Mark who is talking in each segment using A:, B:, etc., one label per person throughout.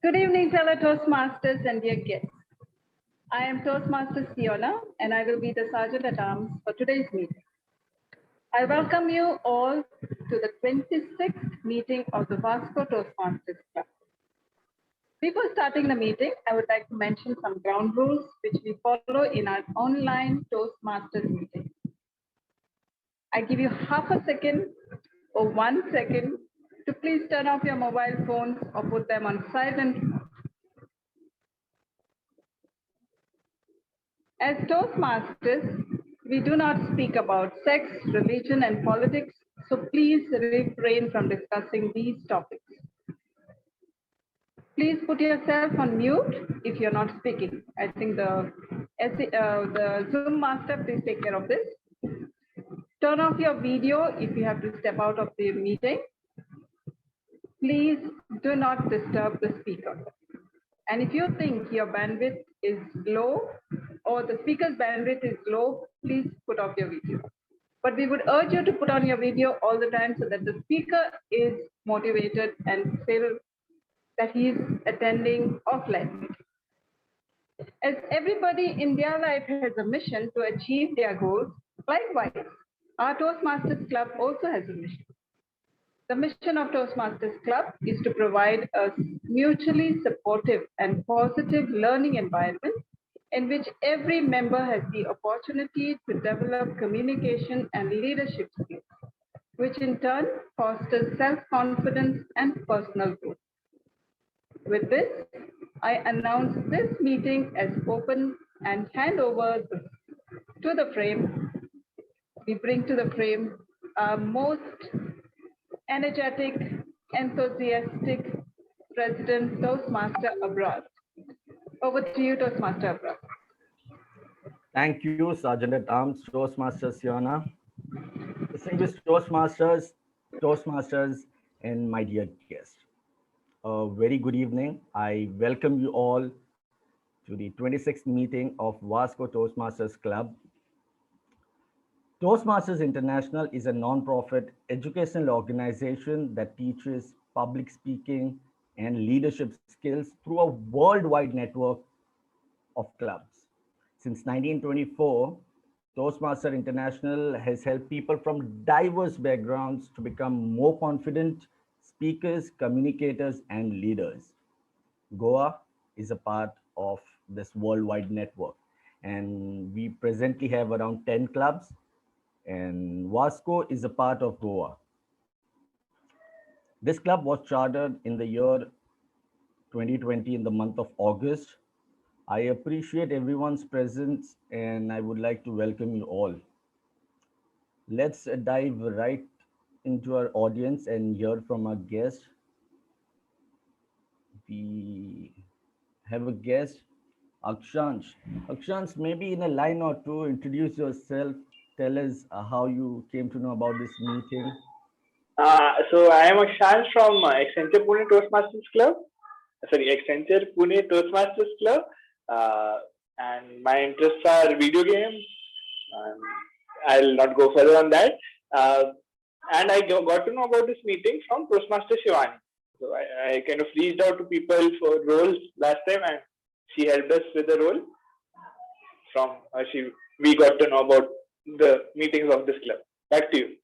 A: Good evening, fellow Toastmasters and dear guests. I am Toastmaster Fiona, and I will be the Sergeant at Arms for today's meeting. I welcome you all to the 26th meeting of the Vasco Toastmasters Club. Before starting the meeting, I would like to mention some ground rules which we follow in our online Toastmasters meeting. I give you half a second or 1 second to please turn off your mobile phones or put them on silent. As Toastmasters, we do not speak about sex, religion, and politics, so please refrain from discussing these topics. Please put yourself on mute if you're not speaking. I think the Zoom master, please take care of this. Turn off your video if you have to step out of the meeting. Please do not disturb the speaker. And if you think your bandwidth is low or the speaker's bandwidth is low, please put off your video. But we would urge you to put on your video all the time so that the speaker is motivated and feel that he is attending offline. As everybody in their life has a mission to achieve their goals, likewise, our Toastmasters Club also has a mission. The mission of Toastmasters Club is to provide a mutually supportive and positive learning environment in which every member has the opportunity to develop communication and leadership skills, which in turn fosters self-confidence and personal growth. With this, I announce this meeting as open and hand over to the frame. We bring to the frame our most energetic, enthusiastic President Toastmaster Abrar. Over to you, Toastmaster Abrar.
B: Thank you, Sergeant at Arms, Toastmaster Fiona. Distinguished Toastmasters, and my dear guests. A very good evening. I welcome you all to the 26th meeting of Vasco Toastmasters Club. Toastmasters International is a non-profit educational organization that teaches public speaking and leadership skills through a worldwide network of clubs. Since 1924, Toastmasters International has helped people from diverse backgrounds to become more confident speakers, communicators, and leaders. Goa is a part of this worldwide network, and we presently have around 10 clubs, and Vasco is a part of Goa. This club was chartered in the year 2020 in the month of August. I appreciate everyone's presence and I would like to welcome you all. Let's dive right into our audience and hear from our guest. We have a guest, Akshansh. Akshansh, maybe in a line or two, introduce yourself. Tell us how you came to know about this meeting.
C: So I am Akshansh from Accenture Pune Toastmasters Club. Accenture Pune Toastmasters Club. And my interests are video games. I'll not go further on that. And I got to know about this meeting from Toastmaster Shivani. So I kind of reached out to people for roles last time, and she helped us with the role. From we got to know about the meetings of this club. Back to you.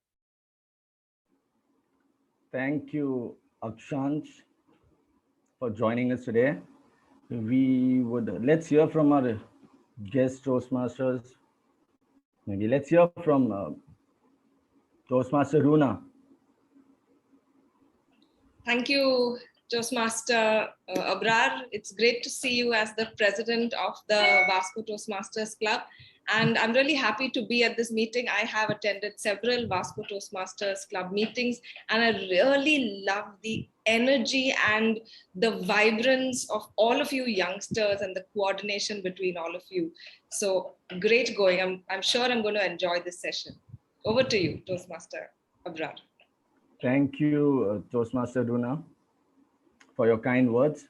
B: Thank you, Akshansh, for joining us today. Let's hear from our guest Toastmasters. Maybe let's hear from Toastmaster Runa.
D: Thank you, Toastmaster Abrar. It's great to see you as the president of the Vasco Toastmasters Club. And I'm really happy to be at this meeting. I have attended several Vasco Toastmasters Club meetings, and I really love the energy and the vibrance of all of you youngsters and the coordination between all of you. So great going. I'm sure I'm going to enjoy this session. Over to you, Toastmaster Abrar.
B: Thank you, Toastmaster Runa, for your kind words.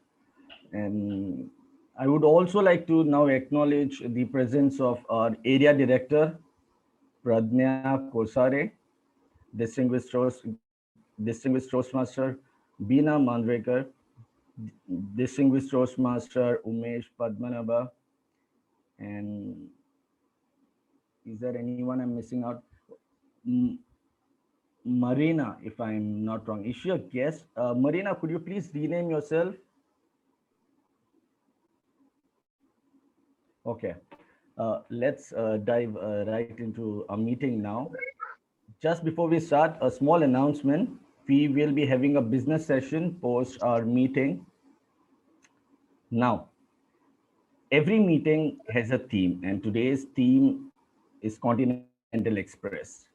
B: And I would also like to now acknowledge the presence of our area director, Pradnya Kosare, distinguished Toastmaster, Beena Mandrekar, distinguished Toastmaster Umesh Padmanabha. And is there anyone I'm missing out? Marina, if I'm not wrong. Is she a guest? Marina, could you please rename yourself? Okay. Let's dive right into a meeting now. Just before we start, a small announcement. We will be having a business session post our meeting. Now, every meeting has a theme, and today's theme is Continental Express.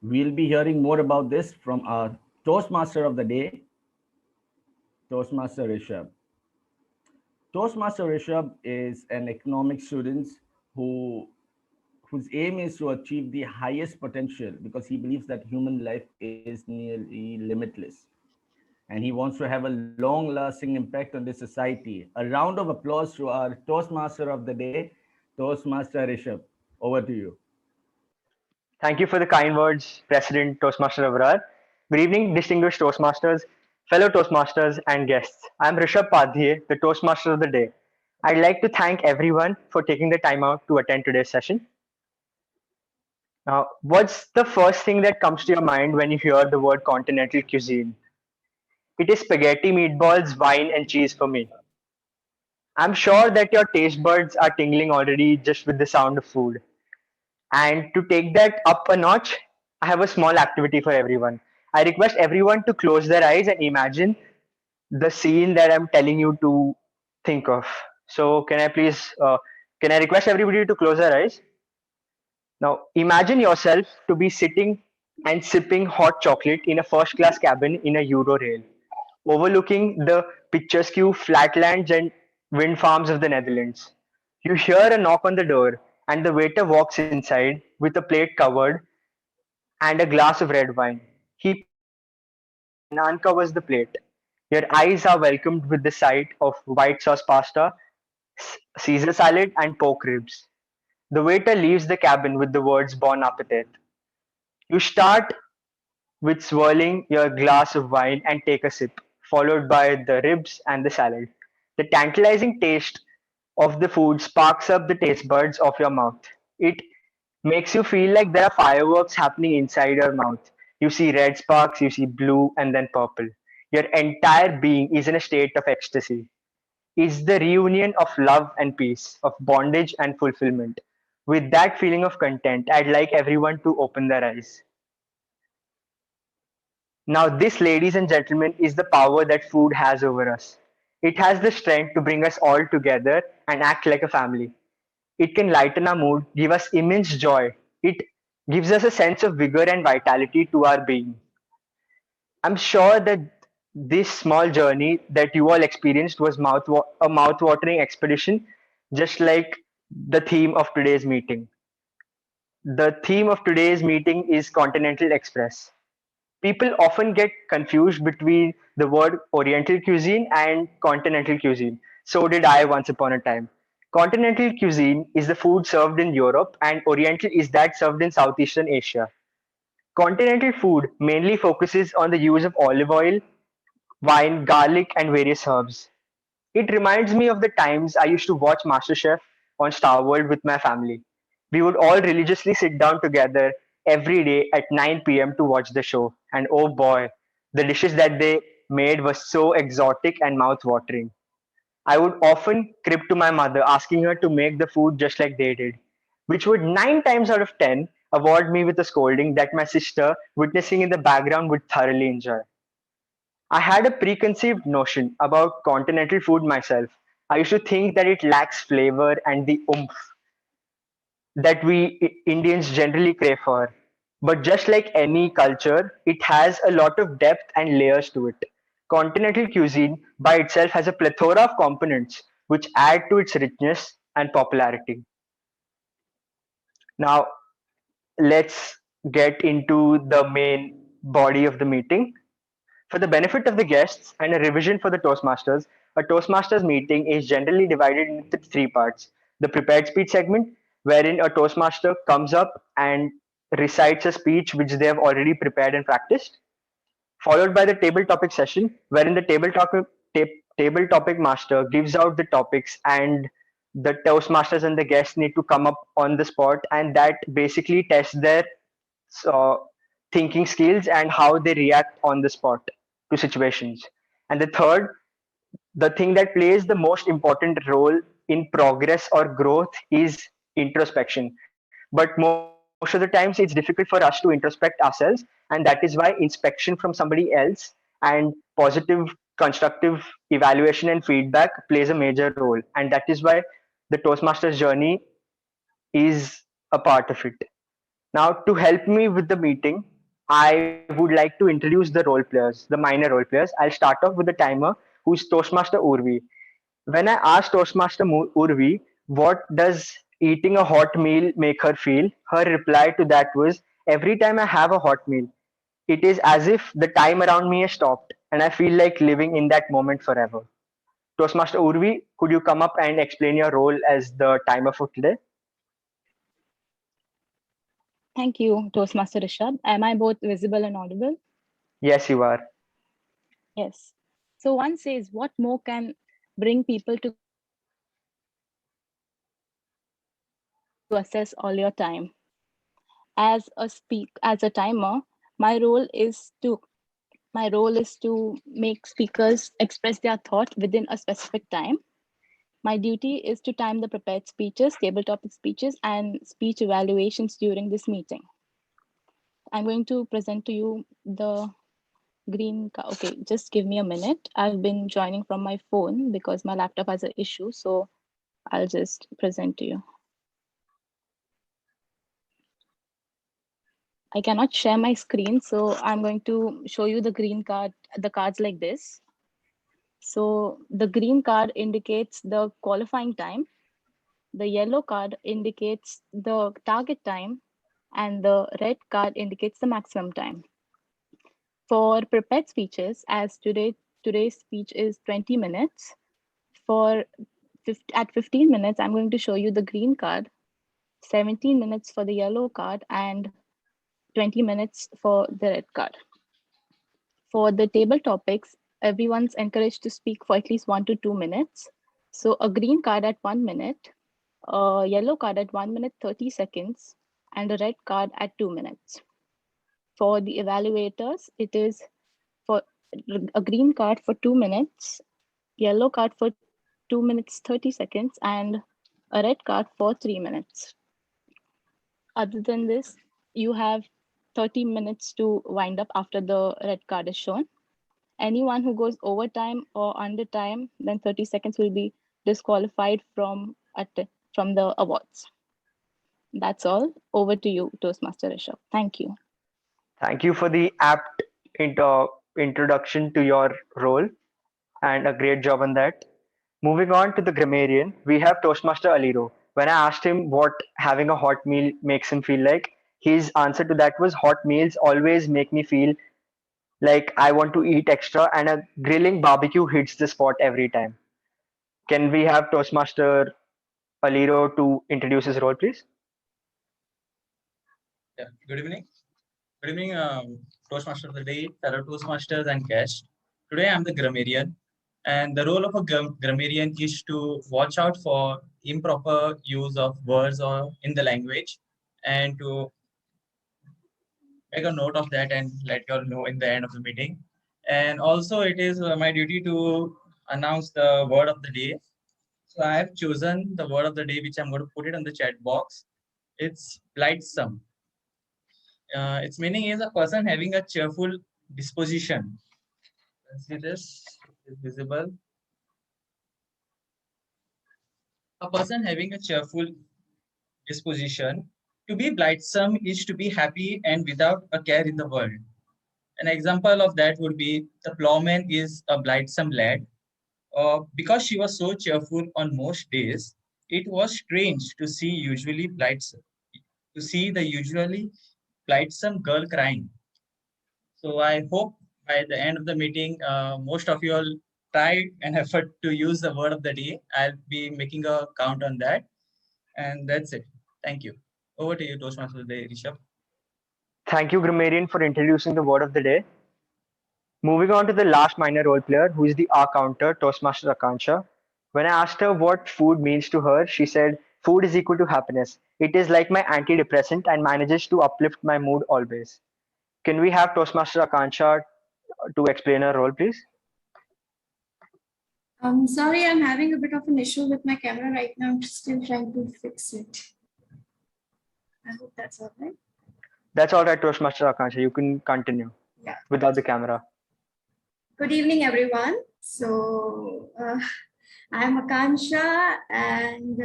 B: We'll be hearing more about this from our Toastmaster of the day, Toastmaster Rishabh. Toastmaster Rishabh is an economics student whose aim is to achieve the highest potential because he believes that human life is nearly limitless. And he wants to have a long lasting impact on the society. A round of applause to our Toastmaster of the day, Toastmaster Rishabh. Over to you.
E: Thank you for the kind words, President Toastmaster Abrar. Good evening, distinguished Toastmasters, fellow Toastmasters, and guests. I'm Rishabh Padhiye, the Toastmaster of the day. I'd like to thank everyone for taking the time out to attend today's session. Now, what's the first thing that comes to your mind when you hear the word continental cuisine? It is spaghetti, meatballs, wine, and cheese for me. I'm sure that your taste buds are tingling already just with the sound of food. And to take that up a notch, I have a small activity for everyone. I request everyone to close their eyes and imagine the scene that I'm telling you to think of. So, can I request everybody to close their eyes? Now, imagine yourself to be sitting and sipping hot chocolate in a first class cabin in a Euro rail, overlooking the picturesque flatlands and wind farms of the Netherlands. You hear a knock on the door, and the waiter walks inside with a plate covered and a glass of red wine. He pours the wine on your head and uncovers the plate. Your eyes are welcomed with the sight of white sauce pasta, Caesar salad, and pork ribs. The waiter leaves the cabin with the words Bon appetit. You start with swirling your glass of wine and take a sip, followed by the ribs and the salad. The tantalizing taste of the food sparks up the taste buds of your mouth. It makes you feel like there are fireworks happening inside your mouth. You see red sparks, you see blue, and then purple. Your entire being is in a state of ecstasy. It's the reunion of love and peace, of bondage and fulfillment. With that feeling of content, I'd like everyone to open their eyes. Now, this, ladies and gentlemen, is the power that food has over us. It has the strength to bring us all together and act like a family. It can lighten our mood, give us immense joy. It gives us a sense of vigor and vitality to our being. I'm sure that this small journey that you all experienced was a mouth-watering expedition, just like the theme of today's meeting. The theme of today's meeting is Continental Express. People often get confused between the word Oriental cuisine and Continental cuisine. So did I once upon a time. Continental cuisine is the food served in Europe, and Oriental is that served in Southeastern Asia. Continental food mainly focuses on the use of olive oil, wine, garlic, and various herbs. It reminds me of the times I used to watch MasterChef on Star World with my family. We would all religiously sit down together every day at 9 p.m. to watch the show. And oh boy, the dishes that they made were so exotic and mouth-watering. I would often crib to my mother, asking her to make the food just like they did, which would 9 times out of 10 award me with a scolding that my sister, witnessing in the background, would thoroughly enjoy. I had a preconceived notion about continental food myself. I used to think that it lacks flavor and the oomph that we Indians generally crave for. But just like any culture, it has a lot of depth and layers to it. Continental cuisine by itself has a plethora of components which add to its richness and popularity. Now, let's get into the main body of the meeting. For the benefit of the guests and a revision for the Toastmasters, a Toastmasters meeting is generally divided into three parts. The prepared speech segment, wherein a Toastmaster comes up and recites a speech which they have already prepared and practiced, followed by the table topic session, wherein the table topic master gives out the topics, and the Toastmasters and the guests need to come up on the spot, and that basically tests their uh, thinking skills and how they react on the spot to situations. And the third, the thing that plays the most important role in progress or growth is introspection. But most of the times it's difficult for us to introspect ourselves, and that is why inspection from somebody else and positive constructive evaluation and feedback plays a major role, and that is why the Toastmasters journey is a part of it. Now, to help me with the meeting, I would like to introduce the role players, the minor role players. I'll start off with the timer, who's Toastmaster Urvi. When I asked Toastmaster Urvi, what does eating a hot meal make her feel? Her reply to that was, every time I have a hot meal, it is as if the time around me has stopped and I feel like living in that moment forever. Toastmaster Urvi, could you come up and explain your role as the timer for today?
F: Thank you, Toastmaster Rishabh. Am I both visible and audible?
E: Yes, you are.
F: Yes. So one says, what more can bring people together than a Toastmaster meeting? To assess all your time. As a timer, my role is to make speakers express their thought within a specific time. My duty is to time the prepared speeches, table topic speeches, and speech evaluations during this meeting. I'm going to present to you the green card. Okay, just give me a minute. I've been joining from my phone because my laptop has an issue. So I'll just present to you. I cannot share my screen, so I'm going to show you the green card, the cards like this. So the green card indicates the qualifying time. The yellow card indicates the target time, and the red card indicates the maximum time. For prepared speeches, as today's speech is 20 minutes, at 15 minutes, I'm going to show you the green card, 17 minutes for the yellow card, and 20 minutes for the red card. For the table topics, everyone's encouraged to speak for at least 1 to 2 minutes. So a green card at 1 minute, a yellow card at 1 minute 30 seconds, and a red card at 2 minutes. For the evaluators, it is for a green card for 2 minutes, yellow card for 2 minutes 30 seconds, and a red card for 3 minutes. Other than this, you have 30 minutes to wind up after the red card is shown. Anyone who goes over time or under time, then 30 seconds will be disqualified from the awards. That's all. Over to you, Toastmaster Rishabh. Thank you.
E: Thank you for the apt introduction to your role and a great job on that. Moving on to the grammarian, we have Toastmaster Aliro. When I asked him what having a hot meal makes him feel like, his answer to that was, hot meals always make me feel like I want to eat extra, and a grilling barbecue hits the spot every time. Can we have Toastmaster Aliro to introduce his role, please?
G: Yeah, good evening. Good evening, Toastmaster of the day, fellow Toastmasters and guests. Today I'm the grammarian, and the role of a grammarian is to watch out for improper use of words or in the language, and to make a note of that and let you all know in the end of the meeting. And also, it is my duty to announce the word of the day. So I have chosen the word of the day, which I'm going to put it on the chat box. It's lightsome. Its meaning is a person having a cheerful disposition. Let's see this is visible. A person having a cheerful disposition. To be blithesome is to be happy and without a care in the world. An example of that would be the plowman is a blithesome lad. Because she was so cheerful on most days, it was strange to see the usually blithesome girl crying. So I hope by the end of the meeting, most of you all try and effort to use the word of the day. I'll be making a count on that. And that's it. Thank you. Over to you, Toastmaster of the day, Rishabh.
E: Thank you, grammarian, for introducing the word of the day. Moving on to the last minor role player, who is the R counter, Toastmaster Akansha. When I asked her what food means to her, she said, "Food is equal to happiness. It is like my antidepressant and manages to uplift my mood always." Can we have Toastmaster Akansha to explain her role, please?
H: Sorry, I'm having a bit of an issue with my camera right now. I'm still trying to fix it. I hope that's all right.
E: That's all right, Toastmaster Akansha. You can continue without the camera.
H: Good evening, everyone. So I'm Akansha, and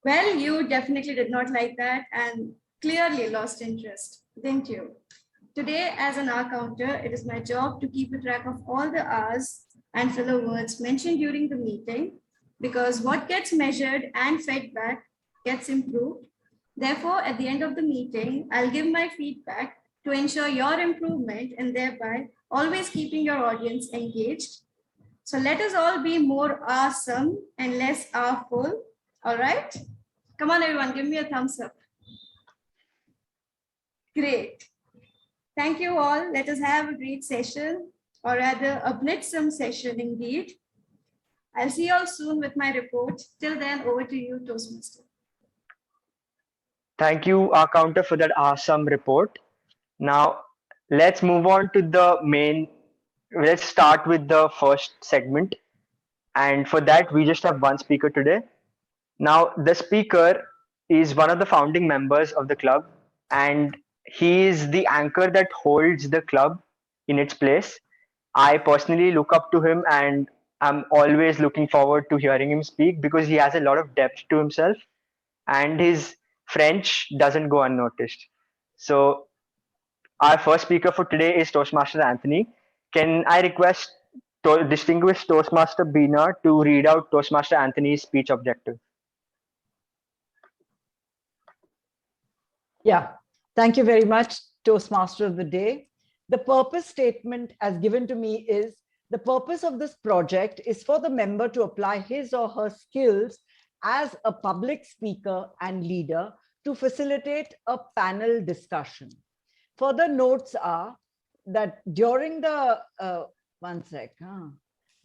H: well, you definitely did not like that and clearly lost interest, didn't you? Today, as an R counter, it is my job to keep a track of all the R's and filler words mentioned during the meeting, because what gets measured and fed back gets improved. Therefore, at the end of the meeting, I'll give my feedback to ensure your improvement and thereby always keeping your audience engaged. So let us all be more awesome and less awful. All right? Come on, everyone, give me a thumbs up. Great. Thank you all. Let us have a great session, or rather a blitzsome session indeed. I'll see you all soon with my report. Till then, over to you, Toastmaster.
E: Thank you, our counter, for that awesome report. Now, let's move on to the main. Let's start with the first segment. And for that, we just have one speaker today. Now, the speaker is one of the founding members of the club, and he is the anchor that holds the club in its place. I personally look up to him, and I'm always looking forward to hearing him speak because he has a lot of depth to himself, and his French doesn't go unnoticed. So, our first speaker for today is Toastmaster Anthony. Can I request distinguished Toastmaster Beena to read out Toastmaster Anthony's speech objective?
I: Yeah, thank you very much, Toastmaster of the Day. The purpose statement as given to me is, the purpose of this project is for the member to apply his or her skills as a public speaker and leader to facilitate a panel discussion. Further notes are that during the,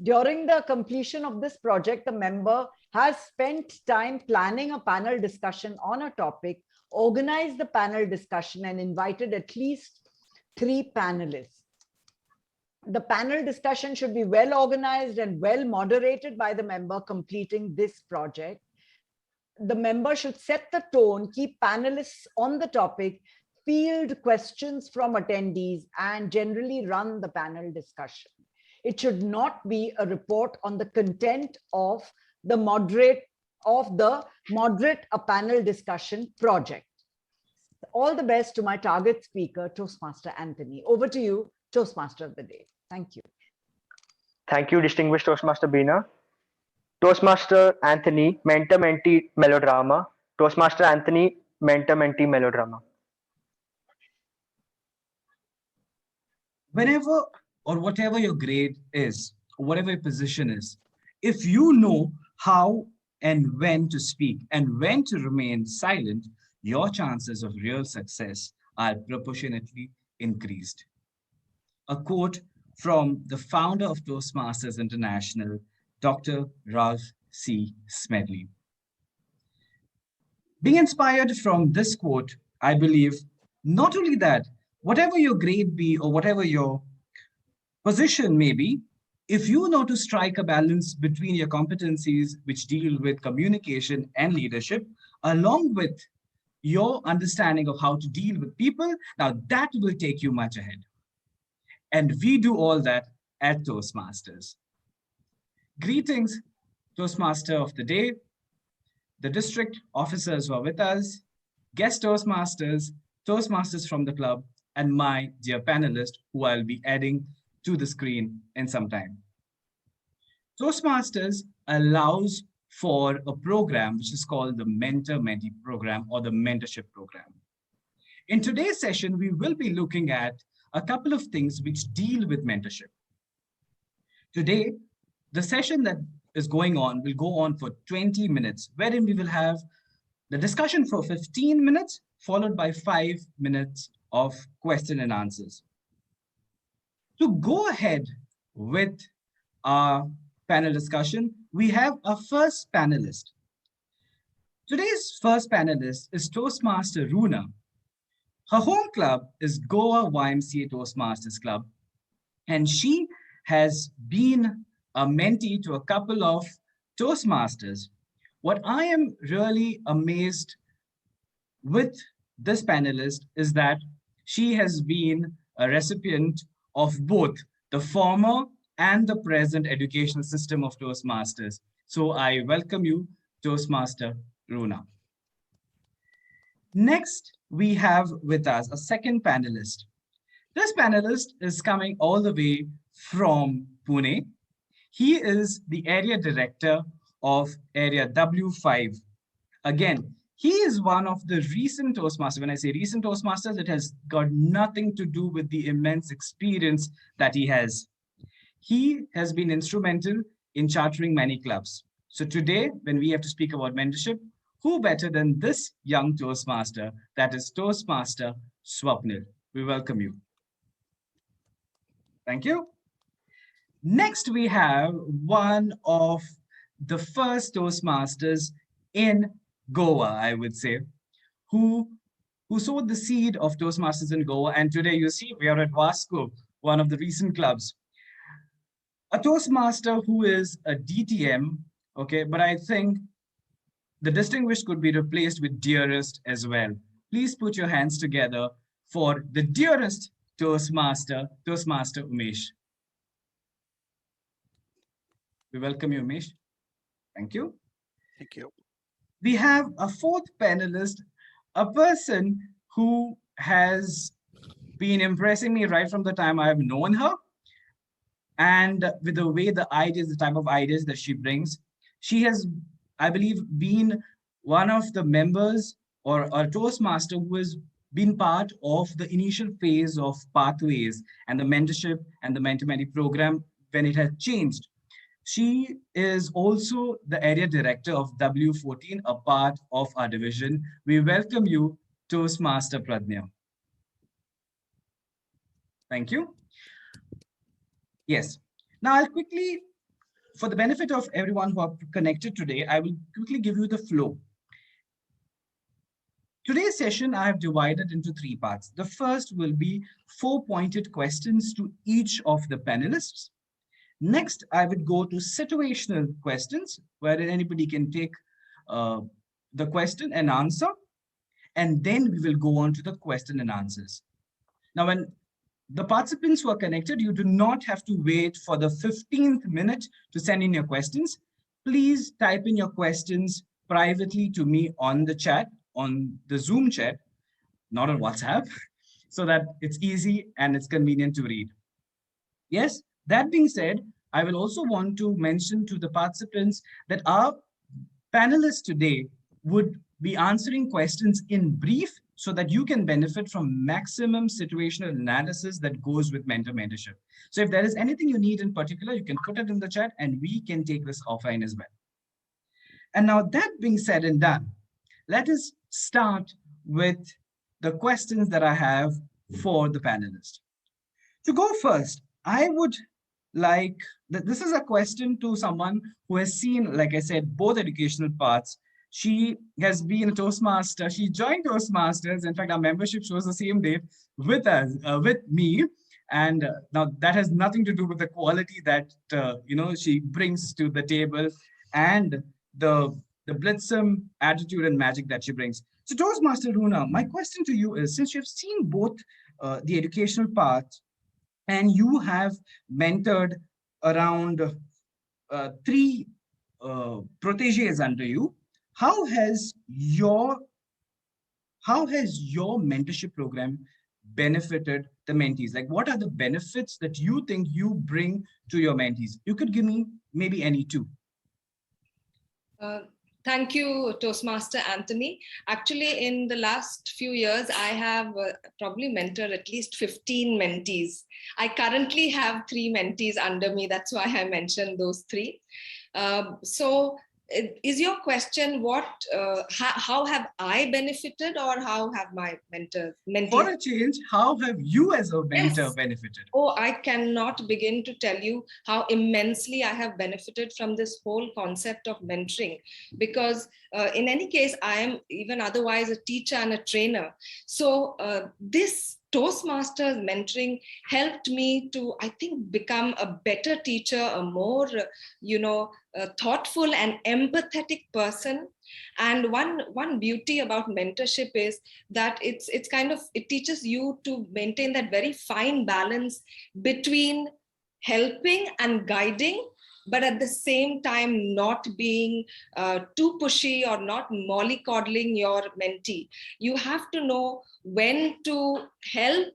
I: during the completion of this project, the member has spent time planning a panel discussion on a topic, organized the panel discussion, and invited at least 3 panelists. The panel discussion should be well organized and well moderated by the member completing this project. The member should set the tone, keep panelists on the topic, field questions from attendees, and generally run the panel discussion. It should not be a report on the content of the moderate a panel discussion project. All the best to my target speaker, Toastmaster Anthony. Over to you, Toastmaster of the Day. Thank you.
E: Thank you, distinguished Toastmaster Beena. Toastmaster Anthony, mentor-mentee melodrama. Toastmaster Anthony, mentor-mentee melodrama.
J: Whenever or whatever your grade is, or whatever your position is, if you know how and when to speak and when to remain silent, your chances of real success are proportionately increased. A quote from the founder of Toastmasters International, Dr. Ralph C. Smedley. Being inspired from this quote, I believe not only that, whatever your grade be or whatever your position may be, if you know to strike a balance between your competencies, which deal with communication and leadership, along with your understanding of how to deal with people, now that will take you much ahead. And we do all that at Toastmasters. Greetings, Toastmaster of the Day, the district officers who are with us, guest Toastmasters, Toastmasters from the club, and my dear panelist who I'll be adding to the screen in some time. Toastmasters allows for a program which is called the Mentor-Mentee program or the Mentorship program. In today's session, we will be looking at a couple of things which deal with mentorship. Today, the session that is going on will go on for 20 minutes, wherein we will have the discussion for 15 minutes, followed by 5 minutes of question and answers. To go ahead with our panel discussion, we have our first panelist. Today's first panelist is Toastmaster Runa. Her home club is Goa YMCA Toastmasters Club, and she has been a mentee to a couple of Toastmasters. What I am really amazed with this panelist is that she has been a recipient of both the former and the present educational system of Toastmasters. So I welcome you, Toastmaster Runa. Next, we have with us a second panelist. This panelist is coming all the way from Pune. He is the area director of area W5. Again, he is one of the recent Toastmasters. When I say recent Toastmasters, it has got nothing to do with the immense experience that he has. He has been instrumental in chartering many clubs. So today, when we have to speak about mentorship, who better than this young Toastmaster, that is Toastmaster Swapnil. We welcome you. Thank you. Next, we have one of the first Toastmasters in Goa, I would say, who sowed the seed of Toastmasters in Goa. And today you see we are at Vasco, one of the recent clubs. A Toastmaster who is a DTM, okay, but I think the distinguished could be replaced with dearest as well. Please put your hands together for the dearest Toastmaster, Toastmaster Umesh. We welcome you, Umesh. Thank you.
K: Thank you.
J: We have a fourth panelist, a person who has been impressing me right from the time I have known her. And with the way the ideas, the type of ideas that she brings, she has, I believe, been one of the members or a Toastmaster who has been part of the initial phase of Pathways and the mentorship and the mentor-mentee program when it has changed. She is also the area director of W14, a part of our division. We welcome you, Toastmaster Pradnya. Thank you. Yes. Now I'll quickly, for the benefit of everyone who are connected today, I will quickly give you the flow. Today's session I have divided into 3 parts. The first will be 4 pointed questions to each of the panelists. Next, I would go to situational questions, where anybody can take the question and answer, and then we will go on to the question and answers. Now, when the participants who are connected, you do not have to wait for the 15th minute to send in your questions. Please type in your questions privately to me on the chat, on the Zoom chat, not on WhatsApp, so that it's easy and it's convenient to read. Yes. That being said, I will also want to mention to the participants that our panelists today would be answering questions in brief so that you can benefit from maximum situational analysis that goes with mentorship. So if there is anything you need in particular, you can put it in the chat and we can take this offline as well. And now that being said and done, let us start with the questions that I have for the panelists. To go first, I would like, this is a question to someone who has seen, like I said, both educational parts. She has been a Toastmaster. She joined Toastmasters. In fact, our membership shows the same date with us, with me. And now that has nothing to do with the quality that, she brings to the table and the blitzsome attitude and magic that she brings. So Toastmaster Runa, my question to you is, since you've seen both the educational part and you have mentored around 3 proteges under you, how has your mentorship program benefited the mentees? Like, what are the benefits that you think you bring to your mentees? You could give me maybe any 2.
D: Thank you, Toastmaster Anthony. Actually, in the last few years, I have probably mentored at least 15 mentees. I currently have 3 mentees under me. That's why I mentioned those 3. So is your question how have I benefited, or how have my mentees?
J: For a change, how have you as a mentor
D: Yes.
J: benefited?
D: Oh, I cannot begin to tell you how immensely I have benefited from this whole concept of mentoring, because in any case, I am even otherwise a teacher and a trainer. So this Toastmasters mentoring helped me to, I think, become a better teacher, a more, thoughtful and empathetic person. And one beauty about mentorship is that it teaches you to maintain that very fine balance between helping and guiding, but at the same time not being too pushy or not mollycoddling your mentee. You have to know when to help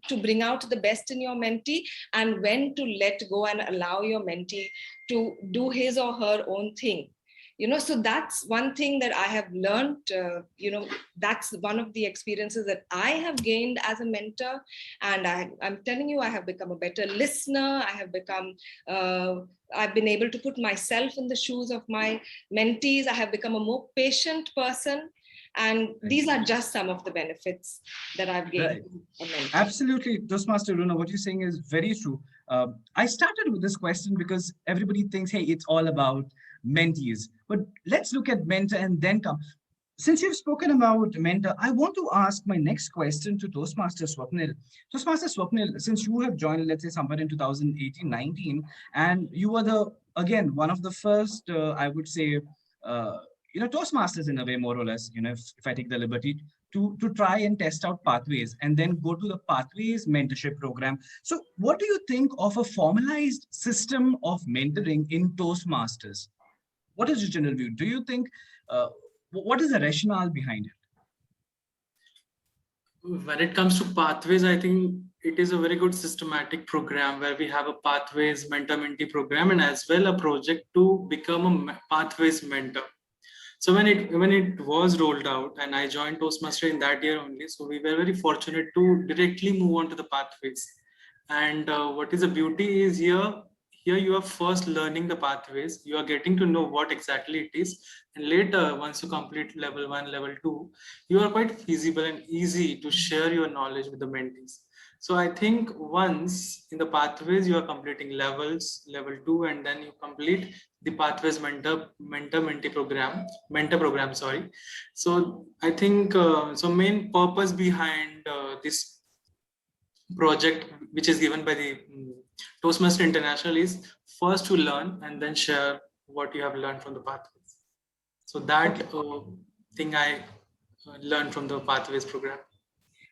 D: to bring out the best in your mentee, and when to let go and allow your mentee to do his or her own thing. So that's one thing that I have learned. That's one of the experiences that I have gained as a mentor. And I'm telling you, I have become a better listener. I've been able to put myself in the shoes of my mentees. I have become a more patient person. And these are just some of the benefits that I've gained.
J: Right. Absolutely, Toastmaster Luna, what you're saying is very true. I started with this question because everybody thinks, hey, it's all about mentees. But let's look at mentor and then come. Since you've spoken about mentor, I want to ask my next question to Toastmaster Swapnil. Toastmaster Swapnil, since you have joined, let's say, somewhere in 2018-19, and you were again, one of the first, I would say, Toastmasters in a way, more or less, if I take the liberty to try and test out pathways and then go to the pathways mentorship program. So what do you think of a formalized system of mentoring in Toastmasters? What is your general view? Do you think, what is the rationale behind it?
K: When it comes to pathways, I think it is a very good systematic program where we have a pathways mentor-mentee program and as well a project to become a pathways mentor. So when it was rolled out and I joined Toastmaster in that year only, so we were very fortunate to directly move on to the pathways. And what is the beauty is here you are first learning the pathways, you are getting to know what exactly it is, and later once you complete level 1, level 2, you are quite feasible and easy to share your knowledge with the mentees. So I think once in the pathways you are completing level 2, and then you complete the pathways mentor-mentee program, mentor program, sorry. So I think so main purpose behind this project, which is given by the Toastmaster International, is first to learn and then share what you have learned from the pathways. So that thing I learned from the pathways program.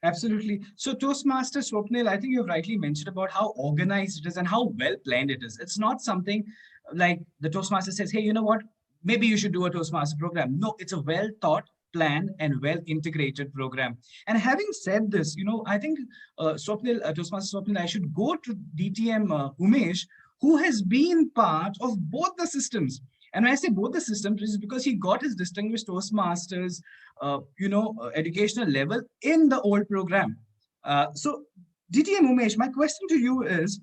J: Absolutely. So Toastmaster Swapnil, I think you've rightly mentioned about how organized it is and how well planned it is. It's not something like the Toastmaster says, hey, you know what, maybe you should do a Toastmaster program. No, it's a well thought, planned, and well integrated program. And having said this, I think Swapnil, Toastmaster Swapnil, I should go to DTM Umesh, who has been part of both the systems. And when I say both the systems, it is because he got his distinguished Toastmasters, educational level in the old program. So DTM Umesh, my question to you is,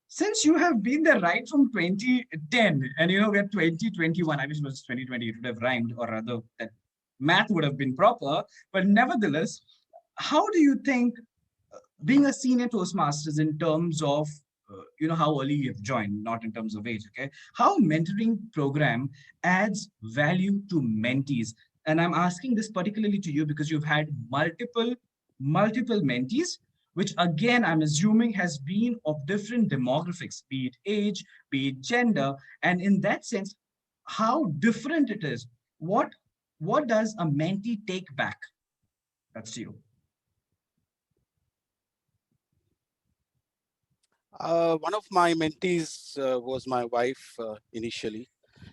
J: since you have been there right from 2010, and we're 2021, I wish it was 2020, it would have rhymed, or rather that math would have been proper, but nevertheless, how do you think being a senior Toastmasters in terms of how early you've joined, not in terms of age, okay? How mentoring program adds value to mentees? And I'm asking this particularly to you because you've had multiple mentees, which again, I'm assuming has been of different demographics, be it age, be it gender. And in that sense, how different it is. What does a mentee take back? That's to you.
L: One of my mentees was my wife initially.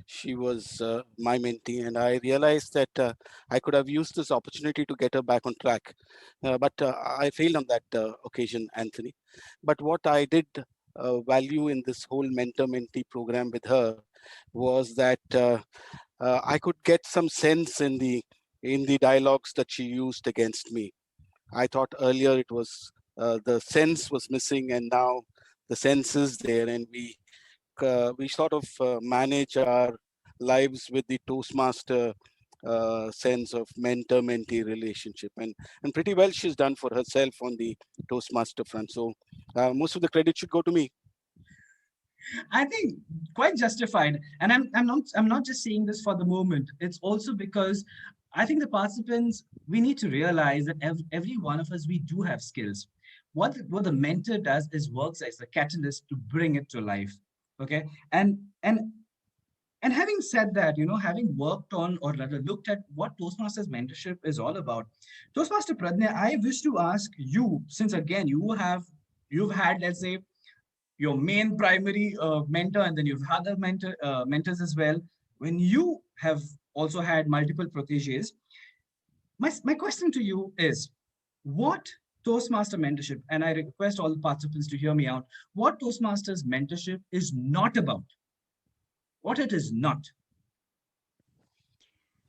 L: She was my mentee, and I realized that I could have used this opportunity to get her back on track. But I failed on that occasion, Anthony. But what I did value in this whole mentor-mentee program with her was that I could get some sense in the dialogues that she used against me. I thought earlier it was the sense was missing, and now the sense is there, and we sort of manage our lives with the Toastmaster sense of mentor-mentee relationship, and pretty well she's done for herself on the Toastmaster front. So most of the credit should go to me.
J: I think quite justified, and I'm not just saying this for the moment. It's also because I think the participants, we need to realize that every one of us, we do have skills. What the mentor does is works as a catalyst to bring it to life. Okay, and having said that, having worked on or rather looked at what Toastmasters mentorship is all about, Toastmaster Pradnya, I wish to ask you, since again you've had, let's say, your main primary mentor, and then you've had other mentors as well. When you have also had multiple proteges, my question to you is, what Toastmaster mentorship, and I request all the participants to hear me out, what Toastmasters mentorship is not about, what it is not.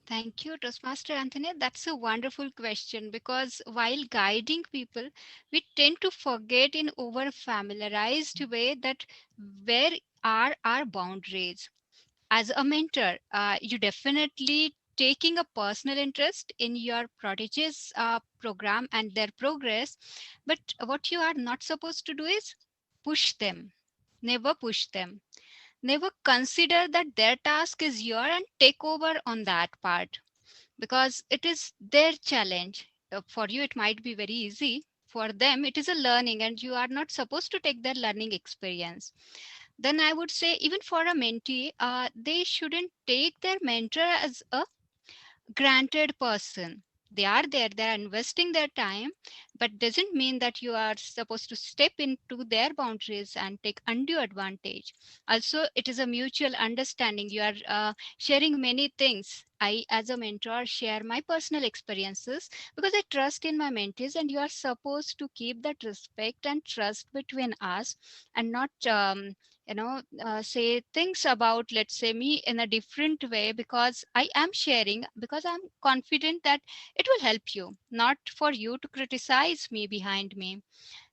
M: Thank you, Toastmaster Anthony. That's a wonderful question because while guiding people, we tend to forget in over familiarized way that where are our boundaries. As a mentor, you definitely taking a personal interest in your proteges program and their progress, but what you are not supposed to do is push them. Never push them. Never consider that their task is your and take over on that part because it is their challenge. For you, it might be very easy. For them, it is a learning, and you are not supposed to take their learning experience. Then I would say, even for a mentee, they shouldn't take their mentor as a granted person. They are there, they are investing their time, but doesn't mean that you are supposed to step into their boundaries and take undue advantage. Also, it is a mutual understanding. You are sharing many things. I, as a mentor, share my personal experiences because I trust in my mentees, and you are supposed to keep that respect and trust between us and not say things about, let's say, me in a different way because I am sharing, because I'm confident that it will help you, not for you to criticize me behind me.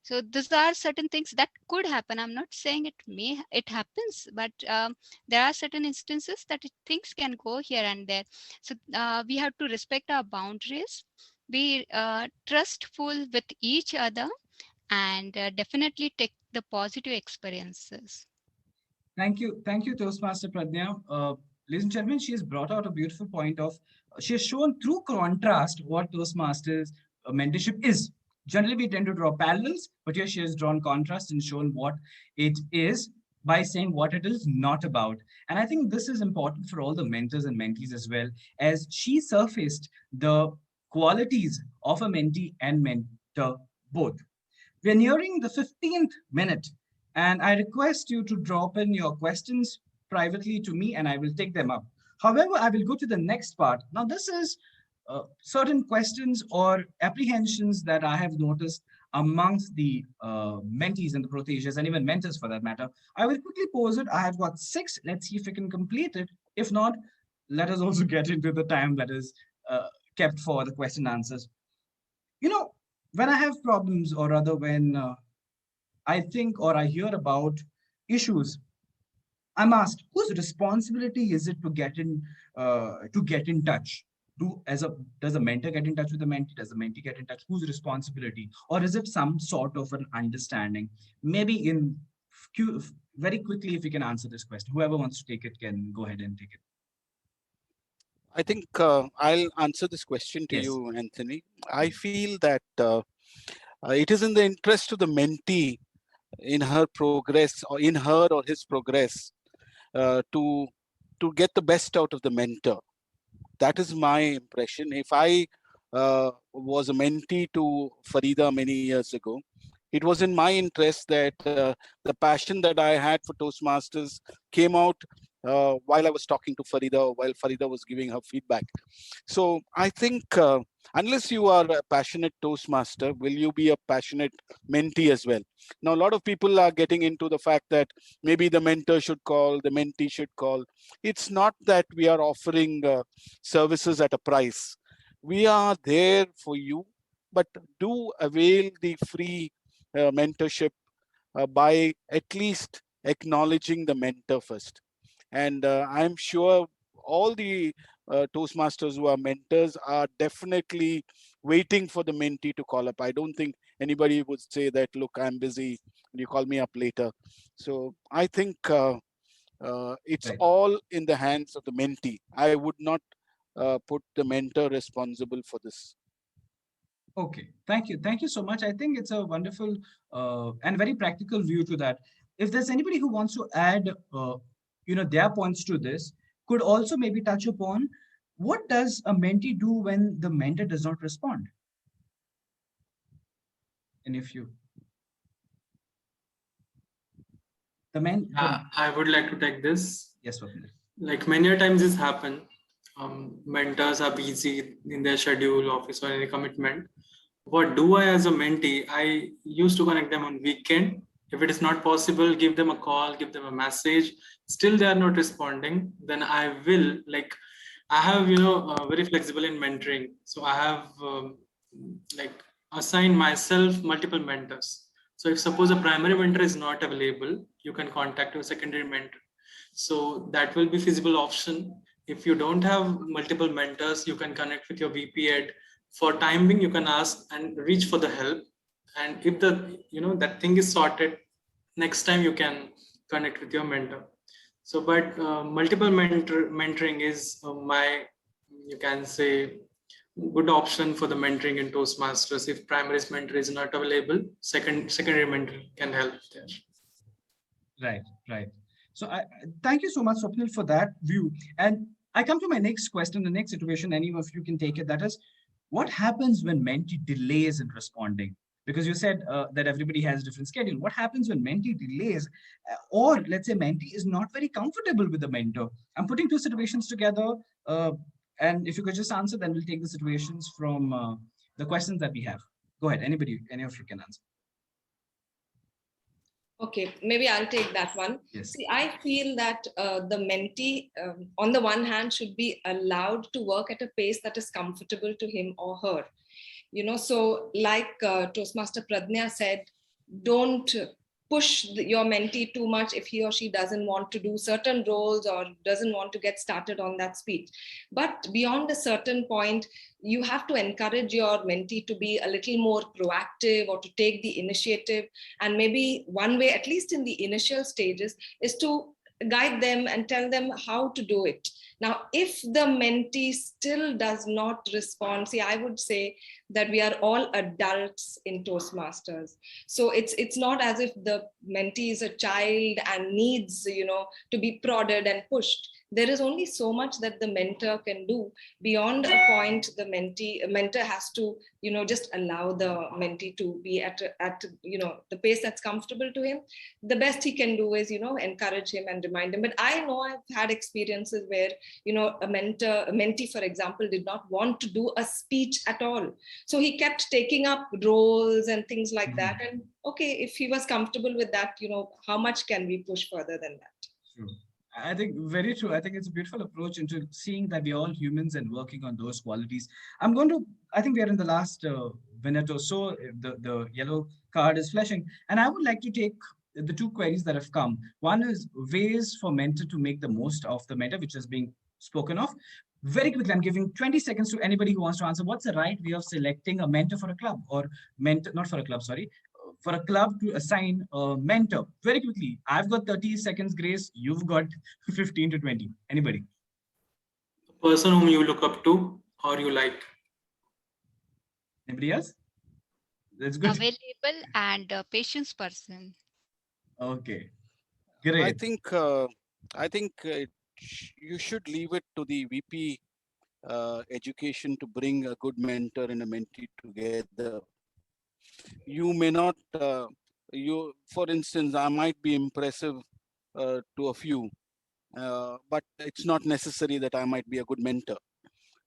M: So these are certain things that could happen. I'm not saying it happens, but there are certain instances that things can go here and there. So we have to respect our boundaries, be trustful with each other, and definitely take the positive experiences.
J: Thank you, Toastmaster Pradnya. Ladies and gentlemen, she has brought out a beautiful point of, she has shown through contrast what Toastmasters mentorship is. Generally, we tend to draw parallels, but here she has drawn contrast and shown what it is by saying what it is not about. And I think this is important for all the mentors and mentees as well, as she surfaced the qualities of a mentee and mentor both. We're nearing the 15th minute, and I request you to drop in your questions privately to me, and I will take them up. However, I will go to the next part. Now, this is certain questions or apprehensions that I have noticed amongst the mentees and the proteges, and even mentors for that matter. I will quickly pose it. I have got 6. Let's see if we can complete it. If not, let us also get into the time that is kept for the question answers. When I have problems, or rather when I think or I hear about issues, I'm asked, whose responsibility is it to get in touch? Does a mentor get in touch with the mentee? Does the mentee get in touch? Whose responsibility? Or is it some sort of an understanding? Maybe very quickly, if you can answer this question, whoever wants to take it can go ahead and take it.
L: I think I'll answer this question to you, Anthony. I feel that it is in the interest of the mentee in her progress, or in her or his progress, to get the best out of the mentor. That is my impression. If I was a mentee to Farida many years ago, it was in my interest that the passion that I had for Toastmasters came out while I was talking to Farida, while Farida was giving her feedback. So I think unless you are a passionate Toastmaster, will you be a passionate mentee as well? Now, a lot of people are getting into the fact that maybe the mentor should call, the mentee should call. It's not that we are offering services at a price. We are there for you, but do avail the free mentorship by at least acknowledging the mentor first. And I'm sure all the Toastmasters who are mentors are definitely waiting for the mentee to call up. I don't think anybody would say that, look, I'm busy, you call me up later. So I think it's
J: Right.
L: all in the hands of the mentee. I would not put the mentor responsible for this.
J: Okay, thank you. Thank you so much. I think it's a wonderful and very practical view to that. If there's anybody who wants to add, their points to this, could also maybe touch upon what does a mentee do when the mentor does not respond? And if you,
K: I would like to take this.
J: Yes, Swapnil.
K: Like many a times this happen. Mentors are busy in their schedule, office or any commitment. What do I as a mentee? I used to connect them on weekend. If it is not possible, give them a call, give them a message. Still they are not responding, then I will I have very flexible in mentoring. So I have assigned myself multiple mentors. So if suppose a primary mentor is not available, you can contact your secondary mentor. So that will be feasible option. If you don't have multiple mentors, you can connect with your VP Ed. For time being, you can ask and reach for the help. And if the that thing is sorted, next time you can connect with your mentor. So, but multiple mentoring is you can say, good option for the mentoring in Toastmasters. If primary mentor is not available, secondary mentor can help there.
J: Right, right. So I thank you so much, Swapnil, for that view. And I come to my next question, the next situation, any of you can take it. That is, what happens when mentee delays in responding? Because you said that everybody has a different schedule. What happens when mentee delays, or let's say mentee is not very comfortable with the mentor? I'm putting two situations together, and if you could just answer, then we'll take the situations from the questions that we have. Go ahead, any of you can answer.
D: Okay, maybe I'll take that one.
J: Yes.
D: See, I feel that the mentee, on the one hand, should be allowed to work at a pace that is comfortable to him or her. So like Toastmaster Pradnya said, don't push your mentee too much if he or she doesn't want to do certain roles or doesn't want to get started on that speech. But beyond a certain point, you have to encourage your mentee to be a little more proactive or to take the initiative. And maybe one way, at least in the initial stages, is to guide them and tell them how to do it. Now, if the mentee still does not respond, see, I would say that we are all adults in Toastmasters. So it's not as if the mentee is a child and needs, to be prodded and pushed. There is only so much that the mentor can do. Beyond a point, the mentor has to, just allow the mentee to be at the pace that's comfortable to him. The best he can do is, encourage him and remind him. But I know I've had experiences where, a mentee, for example, did not want to do a speech at all. So he kept taking up roles and things like that. And okay, if he was comfortable with that, how much can we push further than that?
J: True. I think very true. I think it's a beautiful approach into seeing that we're all humans and working on those qualities. I think we are in the last minute or so. The yellow card is flashing. And I would like to take the two queries that have come. One is ways for mentor to make the most of the mentor, which is being spoken of. Very quickly, I'm giving 20 seconds to anybody who wants to answer. What's the right way of selecting a mentor for a club, or mentor, not for a club, sorry, for a club to assign a mentor? Very quickly. I've got 30 seconds grace. You've got 15 to 20. Anybody?
K: The person whom you look up to or you like.
J: Anybody else? That's good.
M: Available and patience person.
J: Okay. Great.
L: I think you should leave it to the VP education to bring a good mentor and a mentee together. You may not, for instance, I might be impressive to a few, but it's not necessary that I might be a good mentor.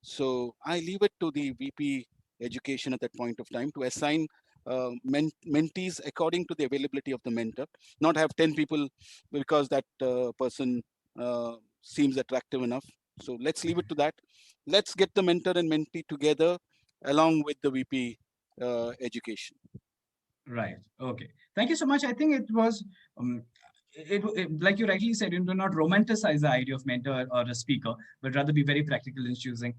L: So I leave it to the VP education at that point of time to assign mentees according to the availability of the mentor, not have 10 people because that person seems attractive enough. So let's leave it to that. Let's get the mentor and mentee together along with the VP education.
J: Right. Okay. Thank you so much. I think it was like you rightly said, you do not romanticize the idea of mentor or a speaker, but rather be very practical in choosing.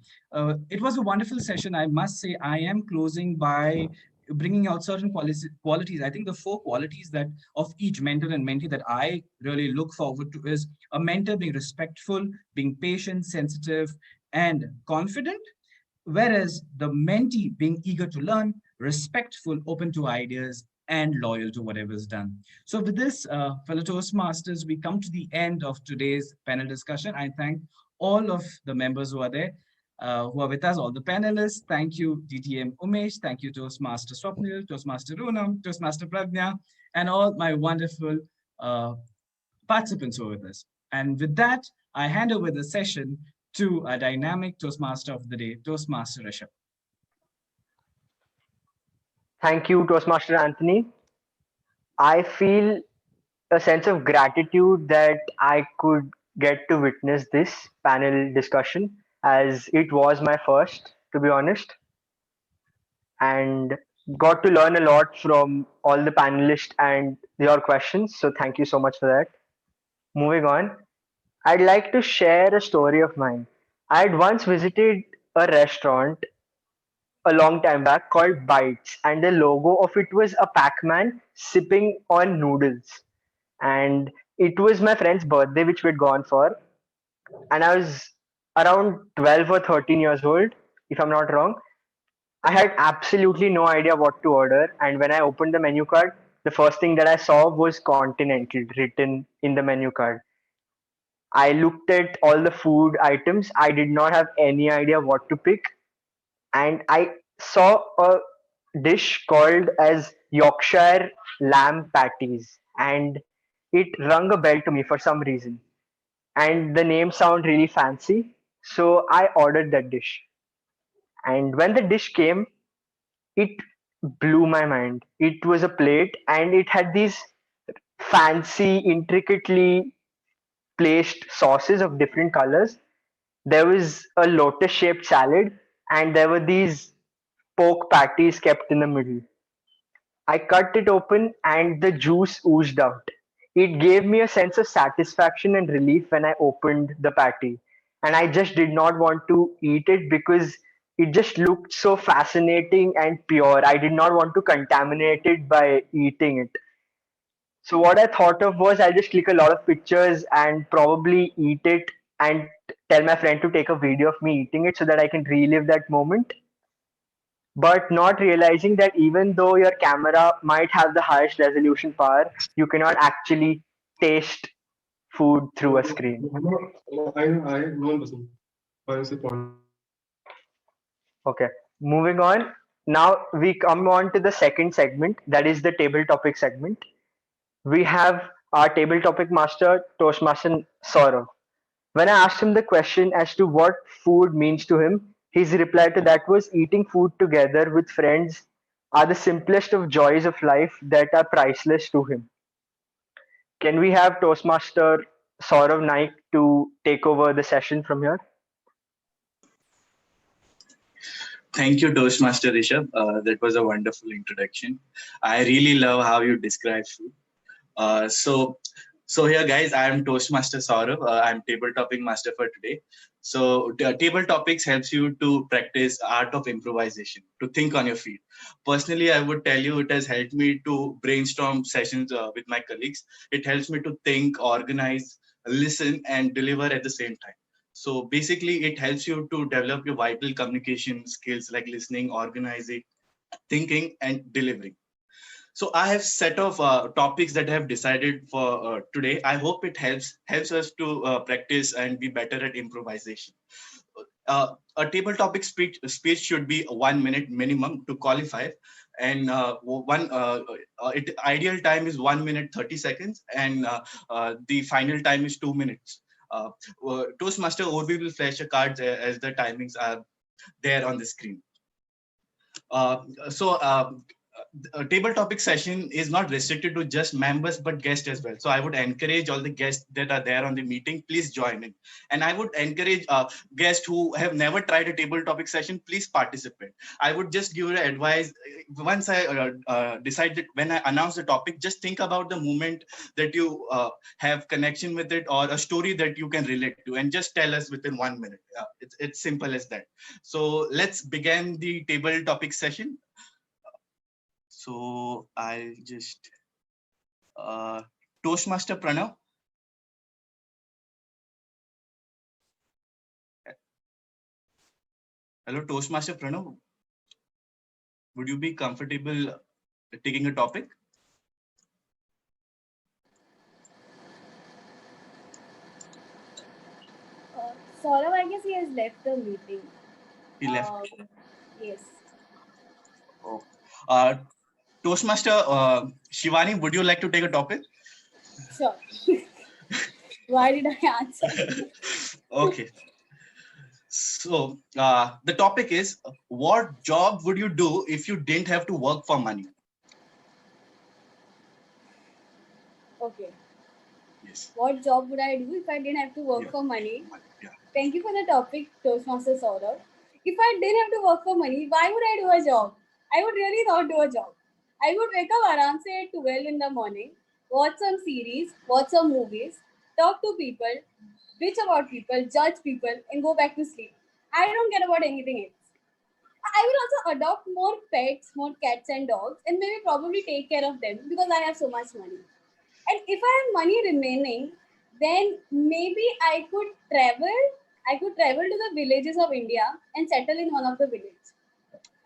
J: It was a wonderful session. I must say, I am closing by bringing out certain qualities. I think the 4 qualities that of each mentor and mentee that I really look forward to is a mentor being respectful, being patient, sensitive, and confident, whereas the mentee being eager to learn, respectful, open to ideas, and loyal to whatever is done. So with this, fellow Toastmasters, we come to the end of today's panel discussion. I thank all of the members who are there, who are with us, all the panelists. Thank you, DTM Umesh. Thank you, Toastmaster Swapnil, Toastmaster Roonam, Toastmaster Pragnya, and all my wonderful participants who are with us. And with that, I hand over the session to a dynamic Toastmaster of the day, Toastmaster Rishabh.
E: Thank you, Toastmaster Anthony. I feel a sense of gratitude that I could get to witness this panel discussion, as it was my first, to be honest, and got to learn a lot from all the panelists and your questions. So thank you so much for that. Moving on, I'd like to share a story of mine. I had once visited a restaurant a long time back called Bites, and the logo of it was a Pac-Man sipping on noodles. And it was my friend's birthday, which we'd gone for, and I was around 12 or 13 years old, if I'm not wrong. I had absolutely no idea what to order, and when I opened the menu card, the first thing that I saw was Continental written in the menu card. I looked at all the food items. I did not have any idea what to pick, and I saw a dish called as Yorkshire lamb patties, and it rung a bell to me for some reason. And the name sounded really fancy, so I ordered that dish. And when the dish came, it blew my mind. It was a plate, and it had these fancy, intricately placed sauces of different colors. There was a lotus shaped salad, and there were these pork patties kept in the middle. I cut it open and the juice oozed out. It gave me a sense of satisfaction and relief when I opened the patty. And I just did not want to eat it because it just looked so fascinating and pure. I did not want to contaminate it by eating it. So what I thought of was I'll just click a lot of pictures and probably eat it and tell my friend to take a video of me eating it so that I can relive that moment, but not realizing that even though your camera might have the highest resolution power, you cannot actually taste food through a screen. Okay, moving on. Now we come on to the second segment, that is the table topic segment. We have our table topic master, Toastmaster Saurav. When I asked him the question as to what food means to him, his reply to that was eating food together with friends are the simplest of joys of life that are priceless to him. Can we have Toastmaster Saurav Naik to take over the session from here?
N: Thank you, Toastmaster Rishabh. That was a wonderful introduction. I really love how you describe food. So here, guys, I am Toastmaster Saurav. I'm table topic master for today. So table topics helps you to practice art of improvisation, to think on your feet. Personally, I would tell you it has helped me to brainstorm sessions with my colleagues. It helps me to think, organize, listen, and deliver at the same time. So basically, it helps you to develop your vital communication skills like listening, organizing, thinking, and delivering. So I have set of topics that I have decided for today. I hope it helps us to practice and be better at improvisation. A table topic speech should be 1 minute minimum to qualify, and ideal time is 1 minute 30 seconds, and the final time is 2 minutes. Toastmaster Orbi will flash a card as the timings are there on the screen. So a table topic session is not restricted to just members but guests as well. So I would encourage all the guests that are there on the meeting, please join in. And I would encourage guests who have never tried a table topic session, please participate. I would just give you advice. Once I decide that when I announce the topic, just think about the moment that you have connection with it, or a story that you can relate to, and just tell us within 1 minute. It's simple as that. So let's begin the table topic session. So I'll just Toastmaster Pranav. Hello, Toastmaster Pranav. Would you be comfortable taking a topic?
O: Saurav, I guess he has left the meeting.
N: He left.
O: Yes.
N: Oh. Toastmaster Shivani, would you like to take a topic?
O: Sure. Why did I answer?
N: Okay. So the topic is, what job would you do if you didn't have to work for money?
O: Okay.
N: Yes.
O: What job would I do if I didn't have to work for money?
N: Yeah.
O: Thank you for the topic, Toastmaster Saurav. If I didn't have to work for money, why would I do a job? I would really not do a job. I would wake up around say 12 in the morning, watch some series, watch some movies, talk to people, bitch about people, judge people, and go back to sleep. I don't care about anything else. I will also adopt more pets, more cats and dogs, and maybe probably take care of them because I have so much money. And if I have money remaining, then maybe I could travel. I could travel to the villages of India and settle in one of the villages.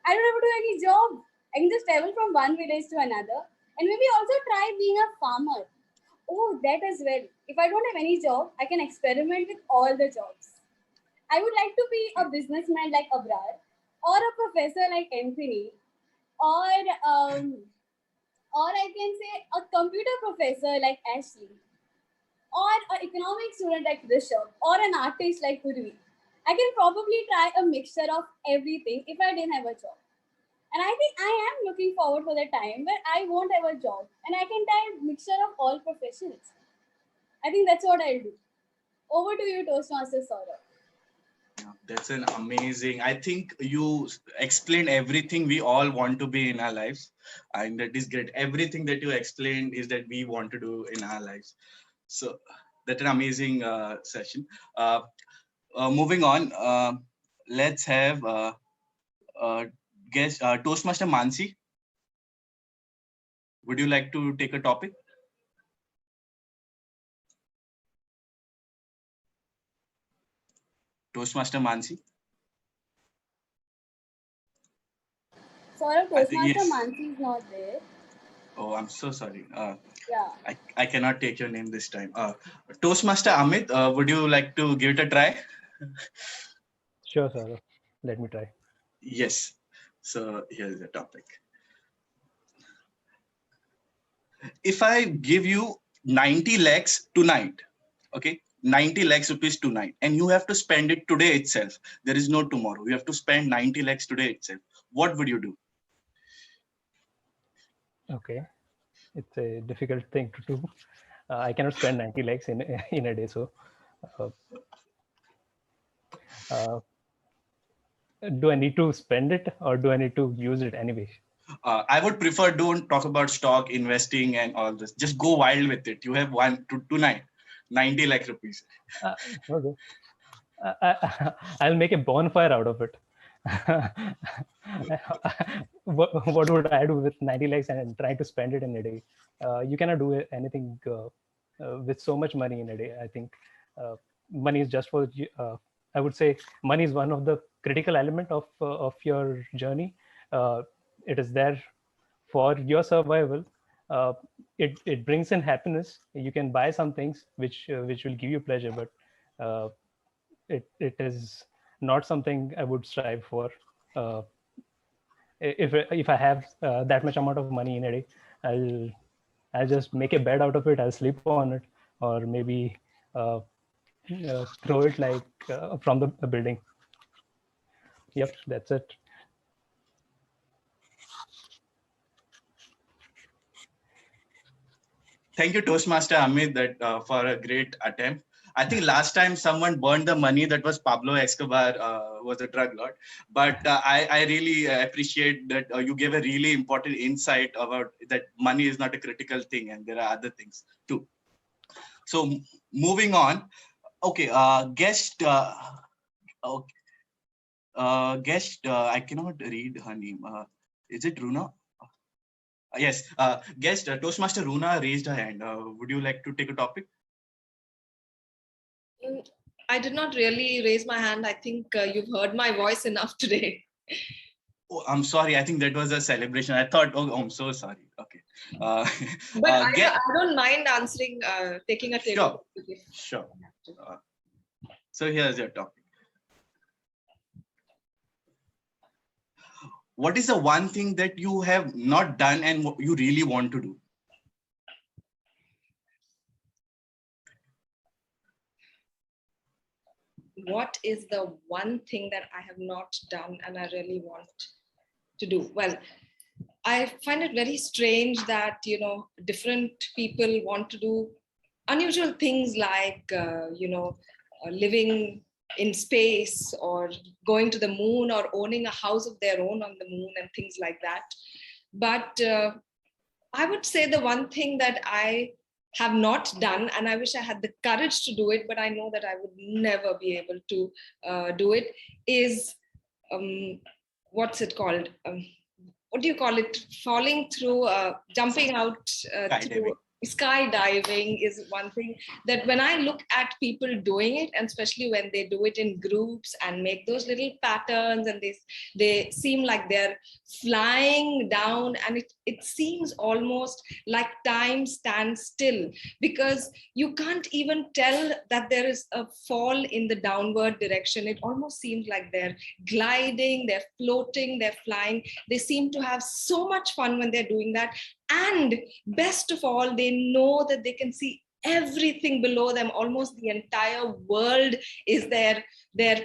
O: I don't have to do any job. I can just travel from one village to another and maybe also try being a farmer. Oh, that as well. If I don't have any job, I can experiment with all the jobs. I would like to be a businessman like Abrar, or a professor like Anthony, or I can say a computer professor like Ashley, or an economics student like Rishabh, or an artist like Purvi. I can probably try a mixture of everything if I didn't have a job. And I think I am looking forward for the time where I won't have a job and I can try a mixture of all professions. I think that's what I'll do. Over to you, Toastmaster Saurav.
N: That's an amazing. I think you explained everything we all want to be in our lives, and that is great. Everything that you explained is that we want to do in our lives. So that's an amazing session. Moving on, let's have guest Toastmaster Mansi. Would you like to take a topic? Toastmaster Mansi.
O: Saurav, Toastmaster
N: yes.
O: Mansi is not there.
N: Oh, I'm so sorry.
O: Yeah.
N: I cannot take your name this time. Toastmaster Amit, would you like to give it a try?
P: Sure, sir. Let me try.
N: Yes. So here's the topic. If I give you 90 lakhs tonight, okay, 90 lakhs rupees tonight, and you have to spend it today itself. There is no tomorrow. You have to spend 90 lakhs today itself. What would you do?
P: Okay. It's a difficult thing to do. I cannot spend 90 lakhs in a day. So do I need to spend it or do I need to use it anyway?
N: I would prefer don't talk about stock investing and all this. Just go wild with it. You have tonight 90 lakh rupees.
P: Okay. I'll make a bonfire out of it. what would I do with 90 lakhs and try to spend it in a day? You cannot do anything with so much money in a day. I think money is just for I would say money is one of the critical element of your journey. It is there for your survival. It brings in happiness. You can buy some things which will give you pleasure, but it is not something I would strive for. If I have that much amount of money in a day, I'll just make a bed out of it. I'll sleep on it, or maybe throw it like from the building. Yep, that's it.
N: Thank you, Toastmaster Amit, for a great attempt. I think last time someone burned the money, that was Pablo Escobar, was a drug lord. But I really appreciate that you gave a really important insight about that money is not a critical thing and there are other things too. So moving on. Okay, guest. Okay. Guest, I cannot read her name. Is it Runa? Yes, guest, Toastmaster Runa raised her hand. Would you like to take a topic?
D: I did not really raise my hand. I think you've heard my voice enough today.
N: Oh, I'm sorry. I think that was a celebration. I thought, oh, I'm so sorry. Okay.
D: But I don't mind answering, taking a table.
N: Sure. So here's your topic. What is the one thing that you have not done and you really want to do?
D: What is the one thing that I have not done and I really want to do? Well, I find it very strange that, different people want to do unusual things like, living in space or going to the moon or owning a house of their own on the moon and things like that. But I would say the one thing that I have not done, and I wish I had the courage to do it, but I know that I would never be able to do it, is what's it called? What do you call it? Falling through, jumping out through. Skydiving is one thing that when I look at people doing it, and especially when they do it in groups and make those little patterns and they seem like they're flying down, and it seems almost like time stands still, because you can't even tell that there is a fall in the downward direction. It almost seems like they're gliding, they're floating, they're flying. They seem to have so much fun when they're doing that. And best of all, they know that they can see everything below them. Almost the entire world is their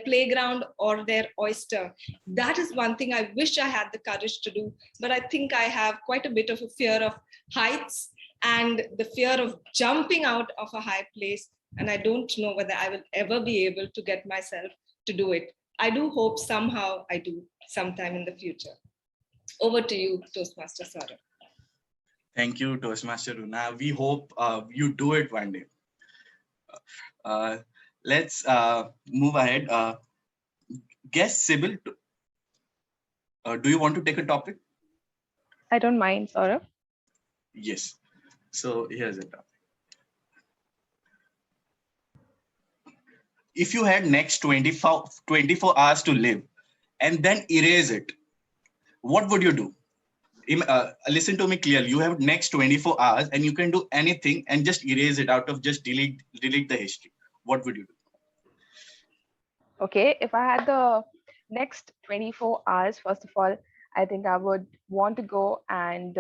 D: playground or their oyster. That is one thing I wish I had the courage to do. But I think I have quite a bit of a fear of heights and the fear of jumping out of a high place. And I don't know whether I will ever be able to get myself to do it. I do hope somehow I do sometime in the future. Over to you, Toastmaster Saurabh.
N: Thank you, Toastmaster Runa. We hope you do it one day. Let's move ahead. Guest Sybil, do you want to take a topic?
Q: I don't mind, Saurabh.
N: Yes. So here's the topic. If you had next 24 hours to live and then erase it, what would you do? Listen to me clearly. You have next 24 hours and you can do anything and just erase it out of just delete the history. What would you do?
Q: Okay, if I had the next 24 hours, first of all, I think I would want to go and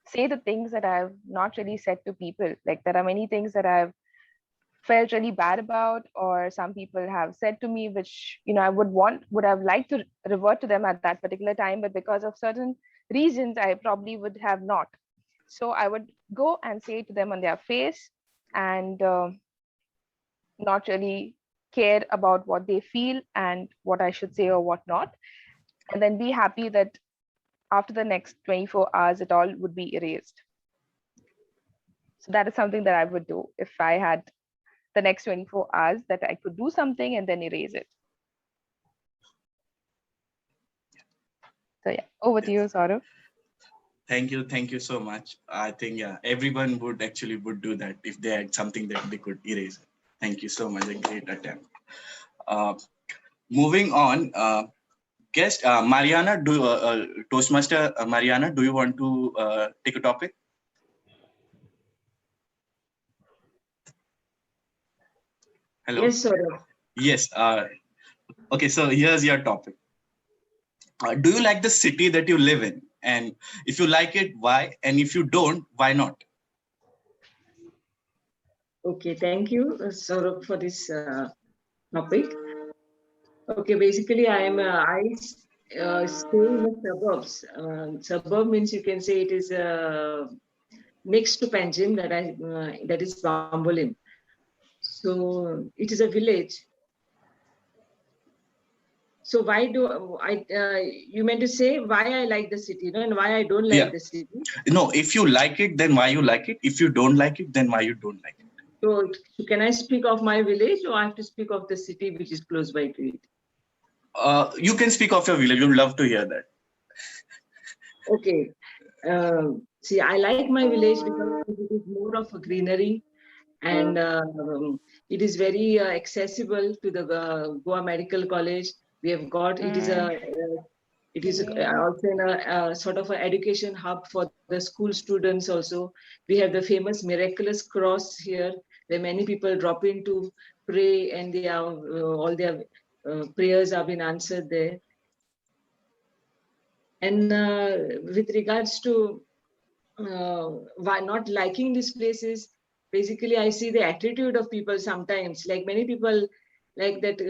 Q: say the things that I've not really said to people. Like there are many things that I've felt really bad about, or some people have said to me, which, I would have liked to revert to them at that particular time, but because of certain reasons, I probably would have not. So I would go and say to them on their face and not really care about what they feel and what I should say or what not. And then be happy that after the next 24 hours, it all would be erased. So that is something that I would do if I had the next 24 hours, that I could do something and then erase it. So yeah, over to you, Saurabh.
N: Thank you so much. I think everyone would do that if they had something that they could erase. Thank you so much. A great attempt. Moving on, guest Mariana, Toastmaster Mariana, do you want to take a topic? Hello.
R: Yes, Saurabh.
N: Yes. Okay, so here's your topic. Do you like the city that you live in? And if you like it, why? And if you don't, why not?
R: Okay, thank you, Saurabh, for this topic. Okay, basically, I stay in the suburbs. Suburb means you can say it is a next to Panjim, that is Bambolim. So it is a village. So why do you meant to say why I like the city, and why I don't like the city?
N: No, if you like it, then why you like it? If you don't like it, then why you don't like it?
R: So can I speak of my village, or I have to speak of the city which is close by to it?
N: You can speak of your village. We'd love to hear that.
R: Okay. See, I like my village because it is more of a greenery, and it is very accessible to the Goa Medical College. We have got it is also in a sort of an education hub for the school students. Also, we have the famous miraculous cross here, where many people drop in to pray, and they are all their prayers have been answered there. And with regards to why not liking these places, basically I see the attitude of people sometimes. Like many people, like that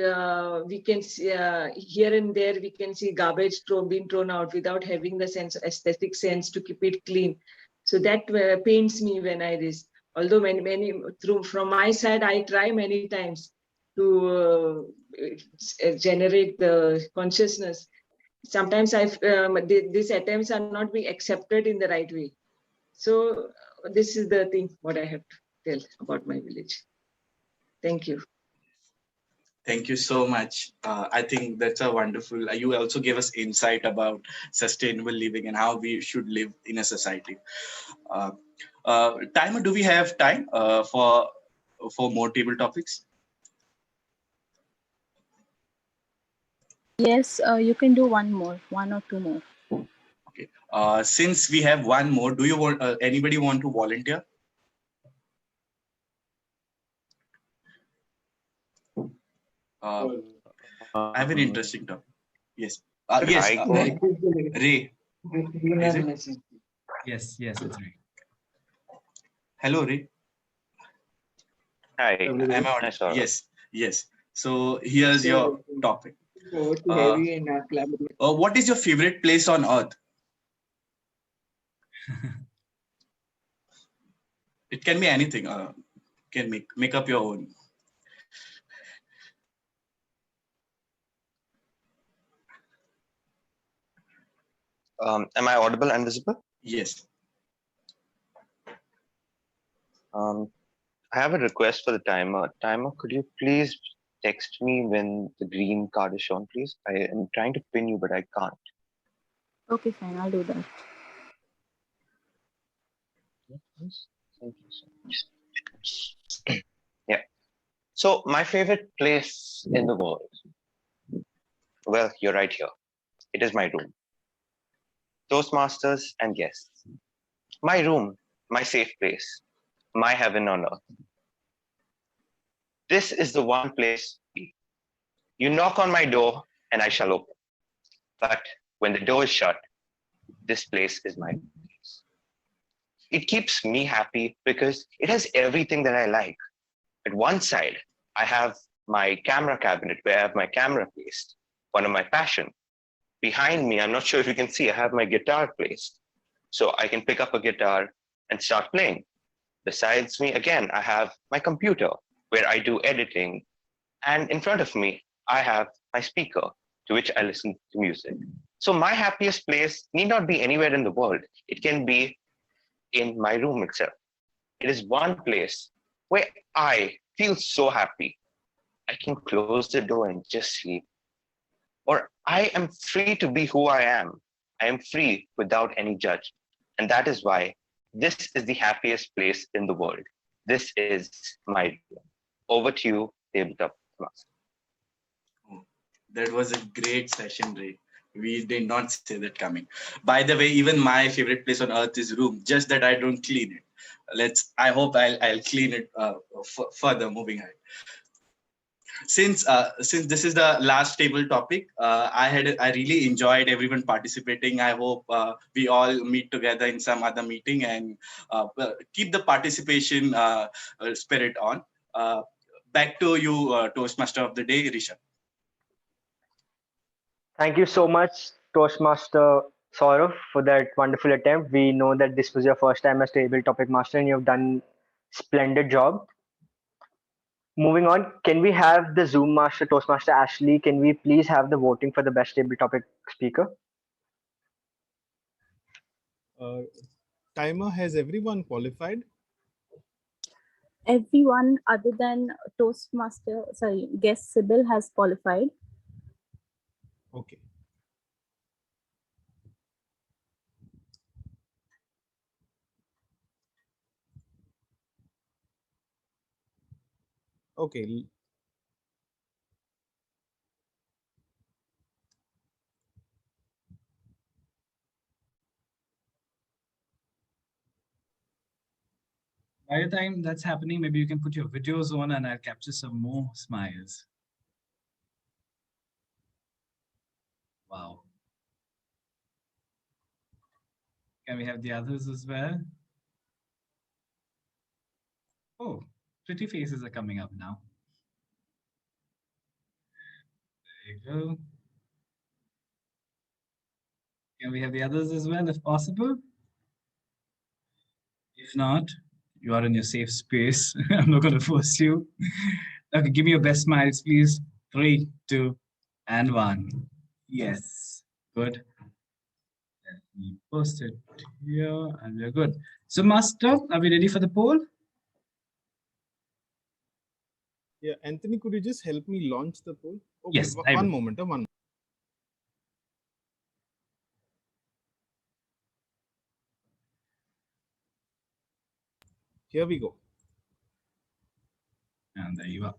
R: we can see here and there we can see garbage being thrown out without having the aesthetic sense to keep it clean. So that pains me when I this. Although from my side, I try many times to generate the consciousness. Sometimes these attempts are not being accepted in the right way. So this is the thing what I have to tell about my village. Thank you.
N: Thank you so much. I think that's a wonderful. You also gave us insight about sustainable living and how we should live in a society. Timer, do we have time for more table topics?
F: Yes, you can do one or two more.
N: Okay. Since we have one more, do you want anybody want to volunteer? I have an interesting topic. Yes. Yes. Ray. Is it?
G: Yes, it's Ray.
N: Hello, Ray.
S: Hi.
N: Am I on? Yes. So here's your topic. What is your favorite place on earth? It can be anything. Can make up your own.
S: Am I audible and visible?
N: Yes.
S: I have a request for the timer. Timer, could you please text me when the green card is shown, please? I am trying to pin you, but I can't.
F: Okay, fine. I'll do that.
S: Thank you so much. Yeah. So my favorite place in the world. Well, you're right here. It is my room. Toastmasters and guests. My room, my safe place, my heaven on earth. This is the one place. You knock on my door and I shall open. But when the door is shut, this place is my place. It keeps me happy because it has everything that I like. At one side, I have my camera cabinet where I have my camera placed, one of my passion. Behind me, I'm not sure if you can see, I have my guitar placed. So I can pick up a guitar and start playing. Besides me, again, I have my computer where I do editing. And in front of me, I have my speaker to which I listen to music. So my happiest place need not be anywhere in the world. It can be in my room itself. It is one place where I feel so happy. I can close the door and just sleep. Or I am free to be who I am. I am free without any judgment. And that is why this is the happiest place in the world. This is my room. Over to you, Tabletop Master.
N: That was a great session, Ray. We did not say that coming. By the way, even my favorite place on earth is room, just that I don't clean it. I hope I'll clean it further moving ahead. Since this is the last table topic, I really enjoyed everyone participating. I hope we all meet together in some other meeting and keep the participation spirit on. Back to you, Toastmaster of the Day, Rishabh.
E: Thank you so much, Toastmaster Saurav, for that wonderful attempt. We know that this was your first time as table topic master and you've done splendid job. Moving on, can we have the Zoom master, Toastmaster Ashley? Can we please have the voting for the best table topic speaker?
T: Timer, has everyone qualified?
F: Everyone other than guest Sybil has qualified.
T: Okay. Okay.
G: By the time that's happening, maybe you can put your videos on and I'll capture some more smiles. Wow. Can we have the others as well? Oh, pretty faces are coming up now. There you go. Can we have the others as well, if possible? If not, you are in your safe space. I'm not going to force you. Okay, give me your best smiles, please. 3, 2, and 1. Yes, good. Let me post it here, and we're good. So, Master, are we ready for the poll?
T: Yeah, Anthony, could you just help me launch the poll? Okay,
G: Yes,
T: one moment. One. Here we go.
G: And there you are.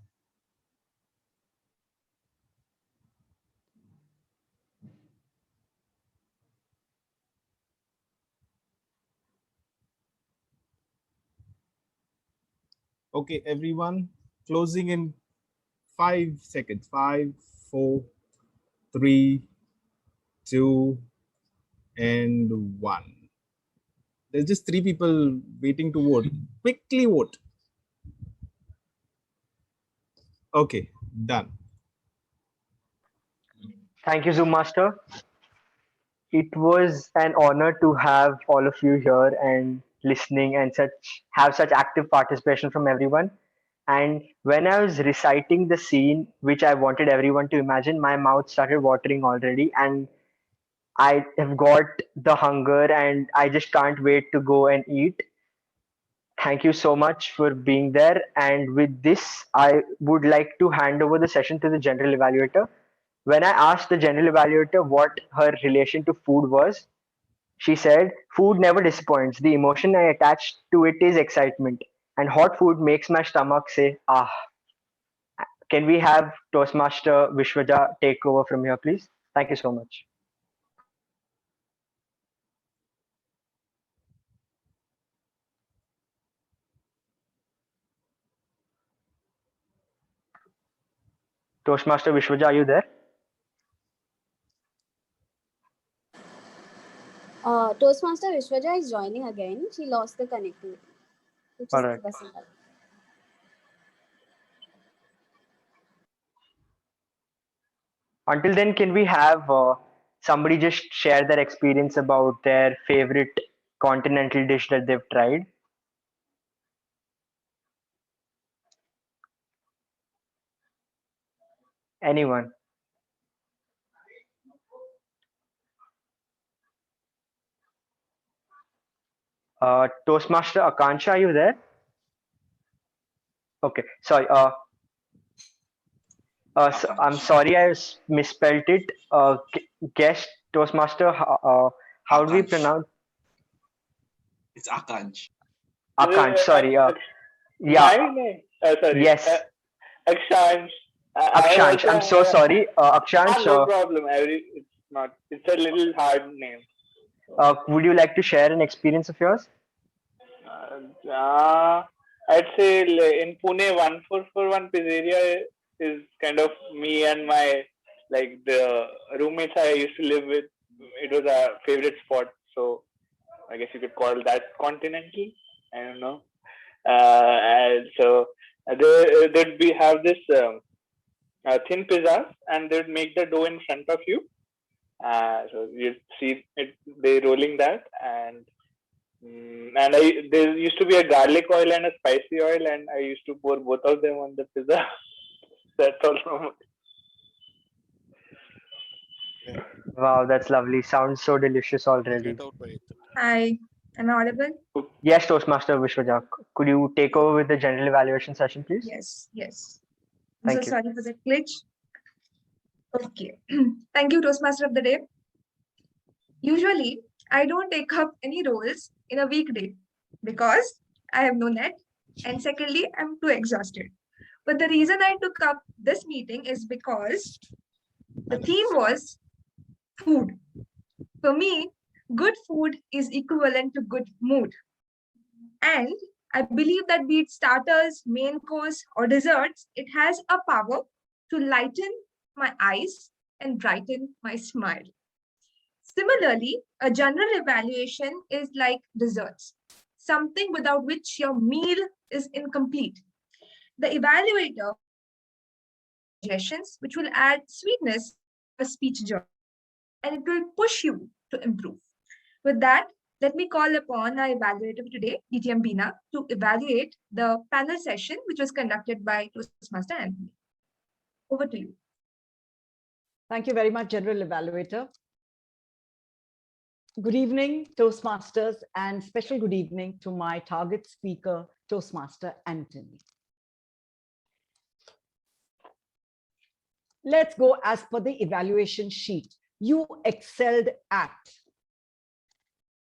T: Okay, everyone, closing in 5 seconds. 5, 4, 3, 2, and 1. There's just 3 people waiting to vote. Quickly vote. Okay, done.
E: Thank you, Zoom Master. It was an honor to have all of you here and listening and have such active participation from everyone. And when I was reciting the scene, which I wanted everyone to imagine, my mouth started watering already, and I have got the hunger, and I just can't wait to go and eat. Thank you so much for being there. And with this, I would like to hand over the session to the general evaluator. When I asked the general evaluator what her relation to food was, she said, "Food never disappoints. The emotion I attach to it is excitement. And hot food makes my stomach say, ah." Can we have Toastmaster Vishwaja take over from here, please? Thank you so much. Toastmaster Vishwaja, are you there?
O: Toastmaster Vishwaja is joining again. She lost the connectivity.
E: All right. Until then, can we have somebody just share their experience about their favorite continental dish that they've tried? Anyone? Toastmaster Akansha, are you there? Okay, sorry. So I'm sorry, I misspelled it. Guest Toastmaster, how do we pronounce?
N: It's Akansh.
E: Akansh, sorry.
C: My
E: Yeah.
C: name? Sorry.
E: Yes.
C: Akshansh.
E: Akshansh, I'm so sorry. Akshansh,
C: no problem. It's not. It's a little hard name.
E: would you like to share an experience of yours?
C: I'd say in Pune, 1441 Pizzeria is kind of me and my the roommates I used to live with. It was our favorite spot, so I guess you could call that Continental. I don't know. And so they'd have this thin pizzas, and they'd make the dough in front of you, So you see it, they rolling that, and there used to be a garlic oil and a spicy oil, and I used to pour both of them on the pizza. That's all.
E: Wow, that's lovely. Sounds so delicious already.
U: Hi, am I audible?
E: Yes, Toastmaster Vishwajak. Could you take over with the general evaluation session, please?
U: Yes, yes. I'm
E: Thank
U: so
E: you.
U: sorry for the glitch. Okay. Thank you, Toastmaster of the Day. Usually, I don't take up any roles in a weekday because I have no net, and secondly, I'm too exhausted. But the reason I took up this meeting is because the theme was food. For me, good food is equivalent to good mood. And I believe that be it starters, main course, or desserts, it has a power to lighten my eyes and brighten my smile. Similarly, a general evaluation is like desserts, something without which your meal is incomplete. The evaluator suggestions which will add sweetness to a speech journey, and it will push you to improve. With that, let me call upon our evaluator today, DTM Bina, to evaluate the panel session which was conducted by Toastmaster Anthony. Over to you.
I: Thank you very much, General Evaluator. Good evening, Toastmasters, and special good evening to my target speaker, Toastmaster Anthony. Let's go as per the evaluation sheet. You excelled at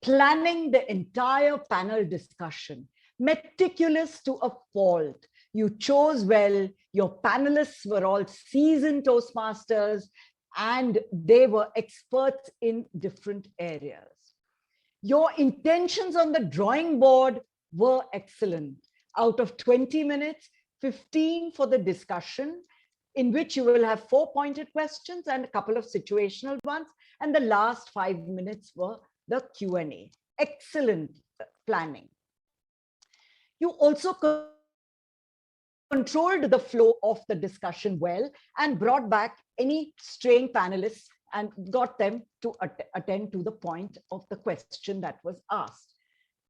I: planning the entire panel discussion, meticulous to a fault. You chose well, your panelists were all seasoned Toastmasters, and they were experts in different areas. Your intentions on the drawing board were excellent. Out of 20 minutes, 15 for the discussion, in which you will have 4 pointed questions and a couple of situational ones, and the last 5 minutes were the Q&A. Excellent planning. You also controlled the flow of the discussion well and brought back any straying panelists and got them to attend to the point of the question that was asked.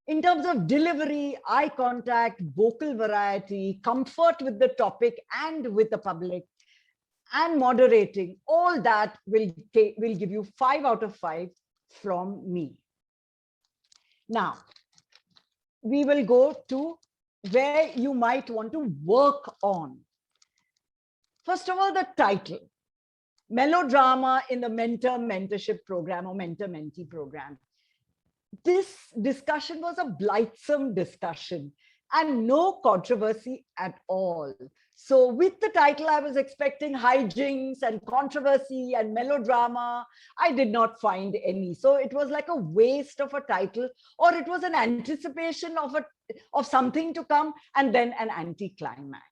I: In terms of delivery, eye contact, vocal variety, comfort with the topic and with the public, and moderating, all that will give you 5 out of 5 from me. Now, we will go to where you might want to work on. First of all, the title, Melodrama in the Mentorship program or Mentor-Mentee program. This discussion was a blithesome discussion and no controversy at all. So with the title, I was expecting hijinks and controversy and melodrama. I did not find any. So it was like a waste of a title, or it was an anticipation of something to come and then an anticlimax.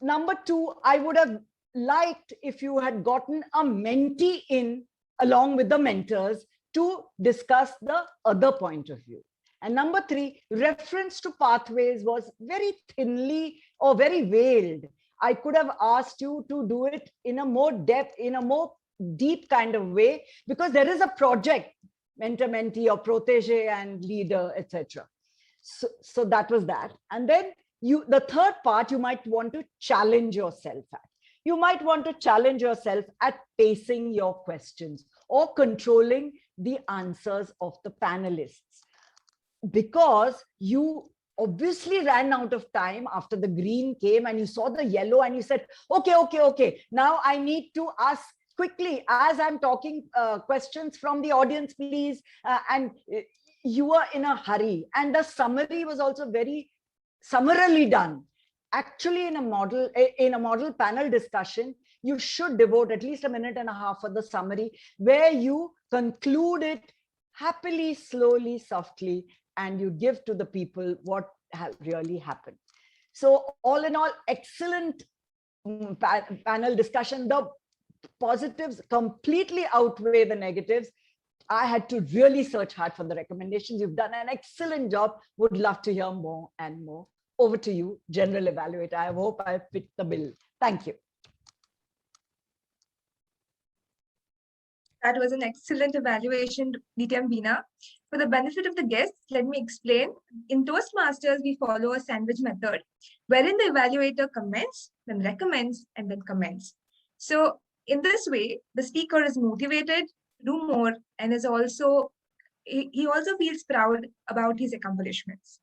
I: Number 2, I would have liked if you had gotten a mentee in along with the mentors to discuss the other point of view. And number 3, reference to pathways was very thinly or very veiled. I could have asked you to do it in a more depth, in a more deep kind of way, because there is a project, mentor, mentee, or protege and leader, etc. So that was that. And then the third part, you might want to challenge yourself at. You might want to challenge yourself at pacing your questions or controlling the answers of the panelists, because you obviously ran out of time after the green came and you saw the yellow and you said, okay, now I need to ask quickly as I'm talking questions from the audience, please. And you were in a hurry, and the summary was also very summarily done. Actually, in a model panel discussion, you should devote at least 1.5 minutes for the summary, where you conclude it happily, slowly, softly, and you give to the people what really happened. So all in all, excellent panel discussion. The positives completely outweigh the negatives. I had to really search hard for the recommendations. You've done an excellent job. Would love to hear more and more. Over to you, General Evaluator. I hope I fit the bill. Thank you.
U: That was an excellent evaluation, DTM Veena. For the benefit of the guests, let me explain. In Toastmasters, we follow a sandwich method, wherein the evaluator comments, then recommends, and then comments. So in this way, the speaker is motivated to do more and is also, he also feels proud about his accomplishments.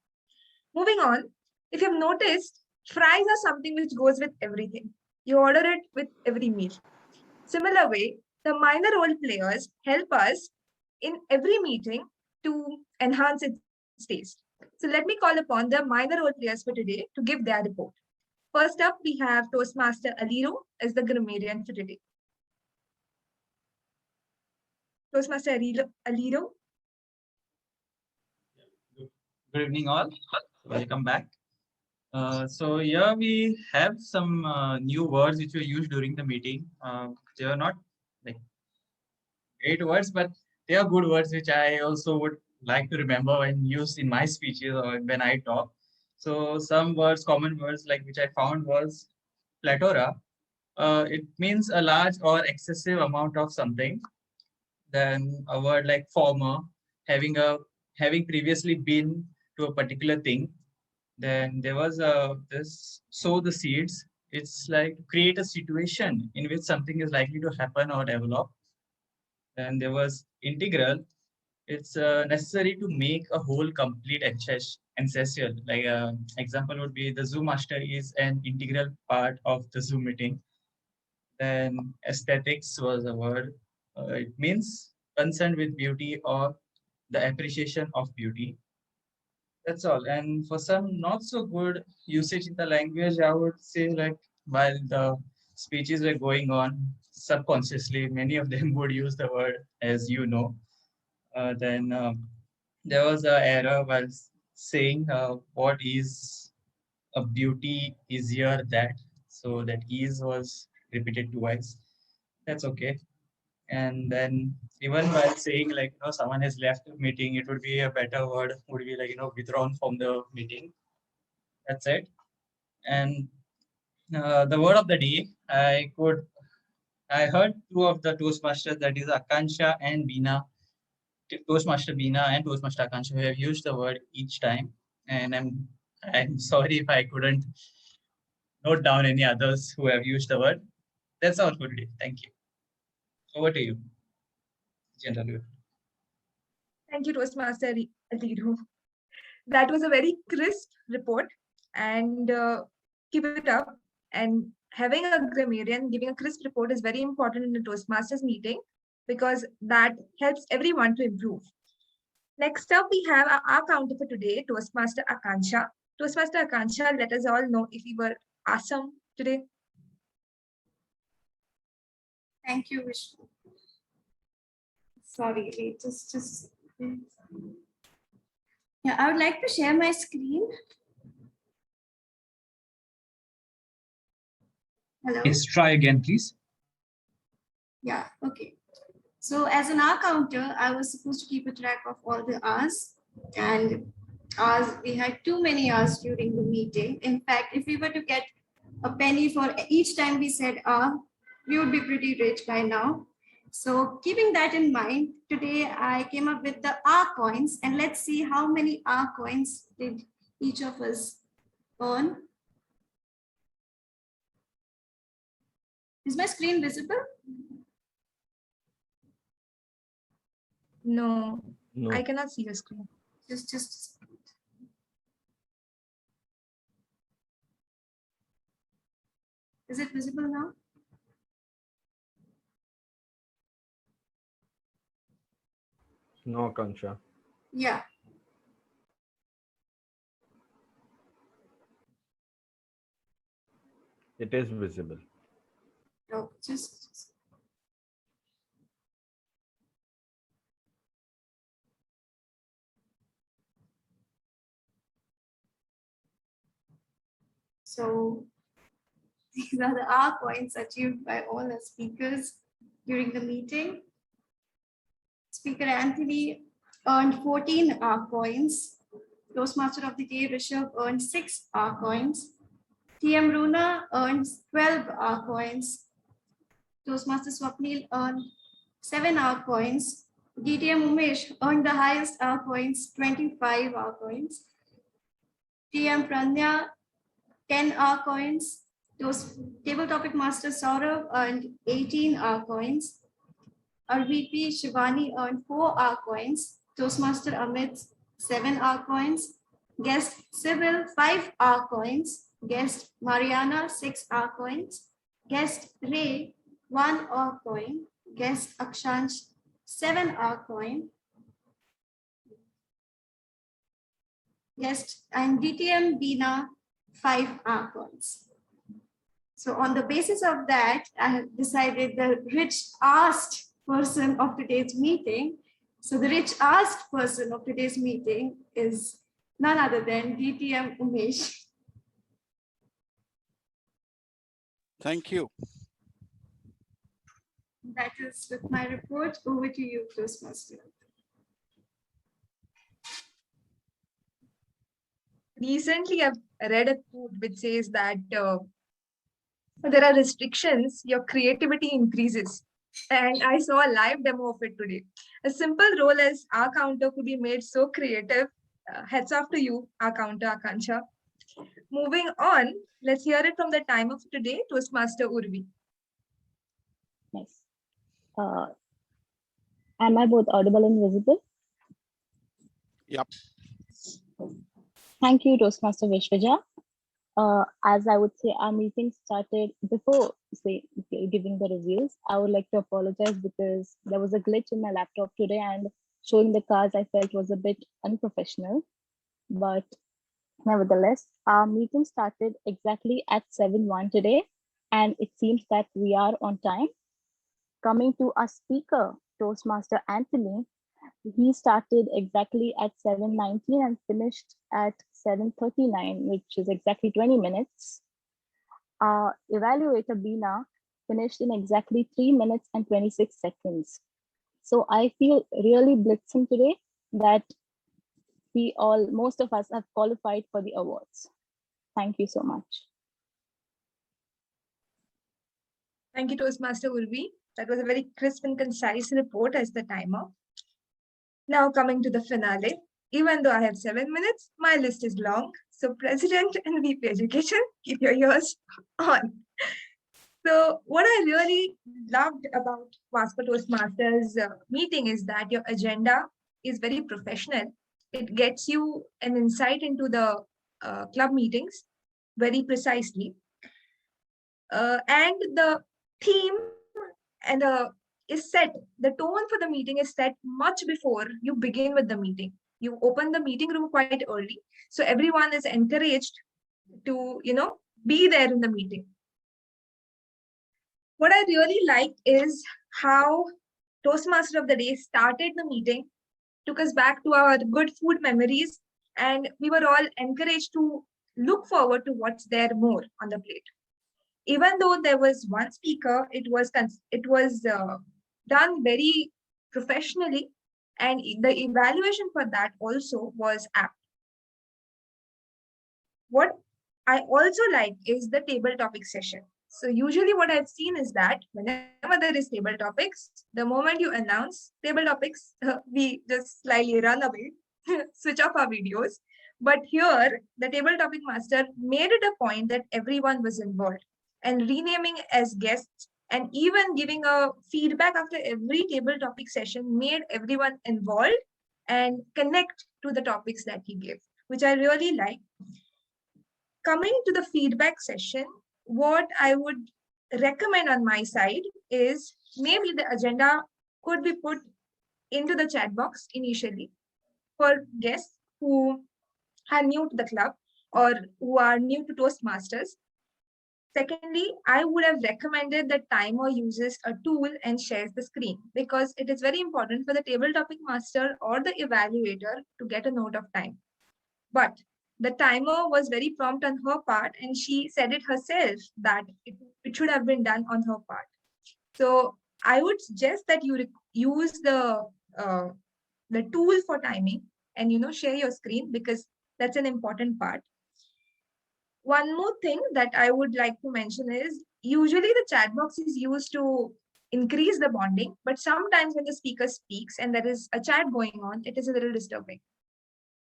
U: Moving on, if you've noticed, fries are something which goes with everything. You order it with every meal. Similar way, the minor role players help us in every meeting to enhance its taste. So let me call upon the minor role players for today to give their report. First up, we have Toastmaster Aliro as the grammarian for today. Toastmaster Aliro.
G: Good evening, all. Welcome back. So here we have some new words which were used during the meeting. They are not like great words, but they are good words which I also would like to remember and use in my speeches or when I talk. So some words, common words like which I found was plethora. It means a large or excessive amount of something. Then a word like former, having previously been to a particular thing. Then there was this sow the seeds. It's like create a situation in which something is likely to happen or develop. Then there was integral. It's necessary to make a whole complete essential. Like example would be the Zoom master is an integral part of the Zoom meeting. Then aesthetics was a word. It means concern with beauty or the appreciation of beauty. That's all. And for some not so good usage in the language, I would say like while the speeches were going on subconsciously, many of them would use the word as you know. Then there was an error while saying what is a beauty easier that. So that is was repeated twice. That's okay. And then even while saying like someone has left the meeting, it would be a better word would be like withdrawn from the meeting. That's it. And the word of the day, I heard two of the Toastmasters, that is Akansha and Beena, Toastmaster Beena and Toastmaster Akansha, who have used the word each time. And I'm sorry if I couldn't note down any others who have used the word. That's all for today. Thank you. Over to you, General.
U: Thank you, Toastmaster Aliro. That was a very crisp report, and keep it up. And having a grammarian giving a crisp report is very important in the Toastmasters meeting because that helps everyone to improve. Next up, we have our counter for today, Toastmaster Akansha. Toastmaster Akansha, let us all know if we were awesome today.
H: Thank you, Vishnu. Sorry, wait, just. Yeah, I would like to share my screen. Hello?
J: Yes, try again, please.
H: Yeah, okay. So as an hour counter, I was supposed to keep a track of all the hours, and hours, we had too many hours during the meeting. In fact, if we were to get a penny for each time we said hour, we would be pretty rich by now. So keeping that in mind, today I came up with the R coins, and let's see how many R coins did each of us earn. Is my screen visible?
U: No, I cannot see your screen.
H: Just. Is it visible now?
B: No, Akansha.
H: Yeah.
B: It is visible.
H: Oh, just. So these are the R points achieved by all the speakers during the meeting. Speaker Anthony earned 14 R coins. Toastmaster of the Day, Rishabh, earned 6 R coins. TM Runa earned 12 R coins. Toastmaster Swapnil earned 7 R coins. DTM Umesh earned the highest R coins, 25 R coins. TM Pranya, 10 R coins. Those table topic master Saurav earned 18 R coins. Our VP Shivani earned 4 R coins. Toastmaster Amit, 7 R coins. Guest Sybil, 5 R coins. Guest Mariana, 6 R coins. Guest Ray, 1 R coin. Guest Akshansh, 7 R coin. Guest and DTM Bina, 5 R coins. So on the basis of that, I have decided the rich asked person of today's meeting. So the rich asked person of today's meeting is none other than DTM Umesh.
L: Thank you.
H: That is with my report. Over to you, Toastmaster.
U: Recently, I've read a quote which says that there are restrictions, your creativity increases. And I saw a live demo of it today. A simple role as our counter could be made so creative. Heads off to you, our counter, Akansha. Moving on, let's hear it from the time of today, Toastmaster Urvi.
F: Yes. Am I both audible and visible?
L: Yep.
F: Thank you, Toastmaster Vishwaja. As I would say, our meeting started before giving the reviews. I would like to apologize because there was a glitch in my laptop today and showing the cards I felt was a bit unprofessional. But nevertheless, our meeting started exactly at 7:01 today, and it seems that we are on time. Coming to our speaker, Toastmaster Anthony, he started exactly at 7:19 and finished at 7:39, which is exactly 20 minutes. Our evaluator, Bina, finished in exactly 3 minutes and 26 seconds. So I feel really blitzing today that most of us have qualified for the awards. Thank you so much.
U: Thank you, Toastmaster Urvi. That was a very crisp and concise report as the timer. Now coming to the finale. Even though I have 7 minutes, my list is long. So President and VP Education, keep your ears on. So what I really loved about Vasco Toastmasters meeting is that your agenda is very professional. It gets you an insight into the club meetings very precisely. And the theme and is set, the tone for the meeting is set much before you begin with the meeting. You open the meeting room quite early. So everyone is encouraged to, be there in the meeting. What I really liked is how Toastmaster of the Day started the meeting, took us back to our good food memories, and we were all encouraged to look forward to what's there more on the plate. Even though there was one speaker, it was done very professionally, and the evaluation for that also was apt. What I also like is the table topic session. So usually what I've seen is that whenever there is table topics, the moment you announce table topics, we just slightly run away, switch off our videos. But here, the table topic master made it a point that everyone was involved, and renaming as guests and even giving a feedback after every table topic session made everyone involved and connect to the topics that he gave, which I really like. Coming to the feedback session, what I would recommend on my side is maybe the agenda could be put into the chat box initially for guests who are new to the club or who are new to Toastmasters. Secondly, I would have recommended that timer uses a tool and shares the screen, because it is very important for the table topic master or the evaluator to get a note of time. But the timer was very prompt on her part, and she said it herself that it should have been done on her part. So I would suggest that you use the tool for timing and share your screen, because that's an important part. One more thing that I would like to mention is usually the chat box is used to increase the bonding, but sometimes when the speaker speaks and there is a chat going on, it is a little disturbing.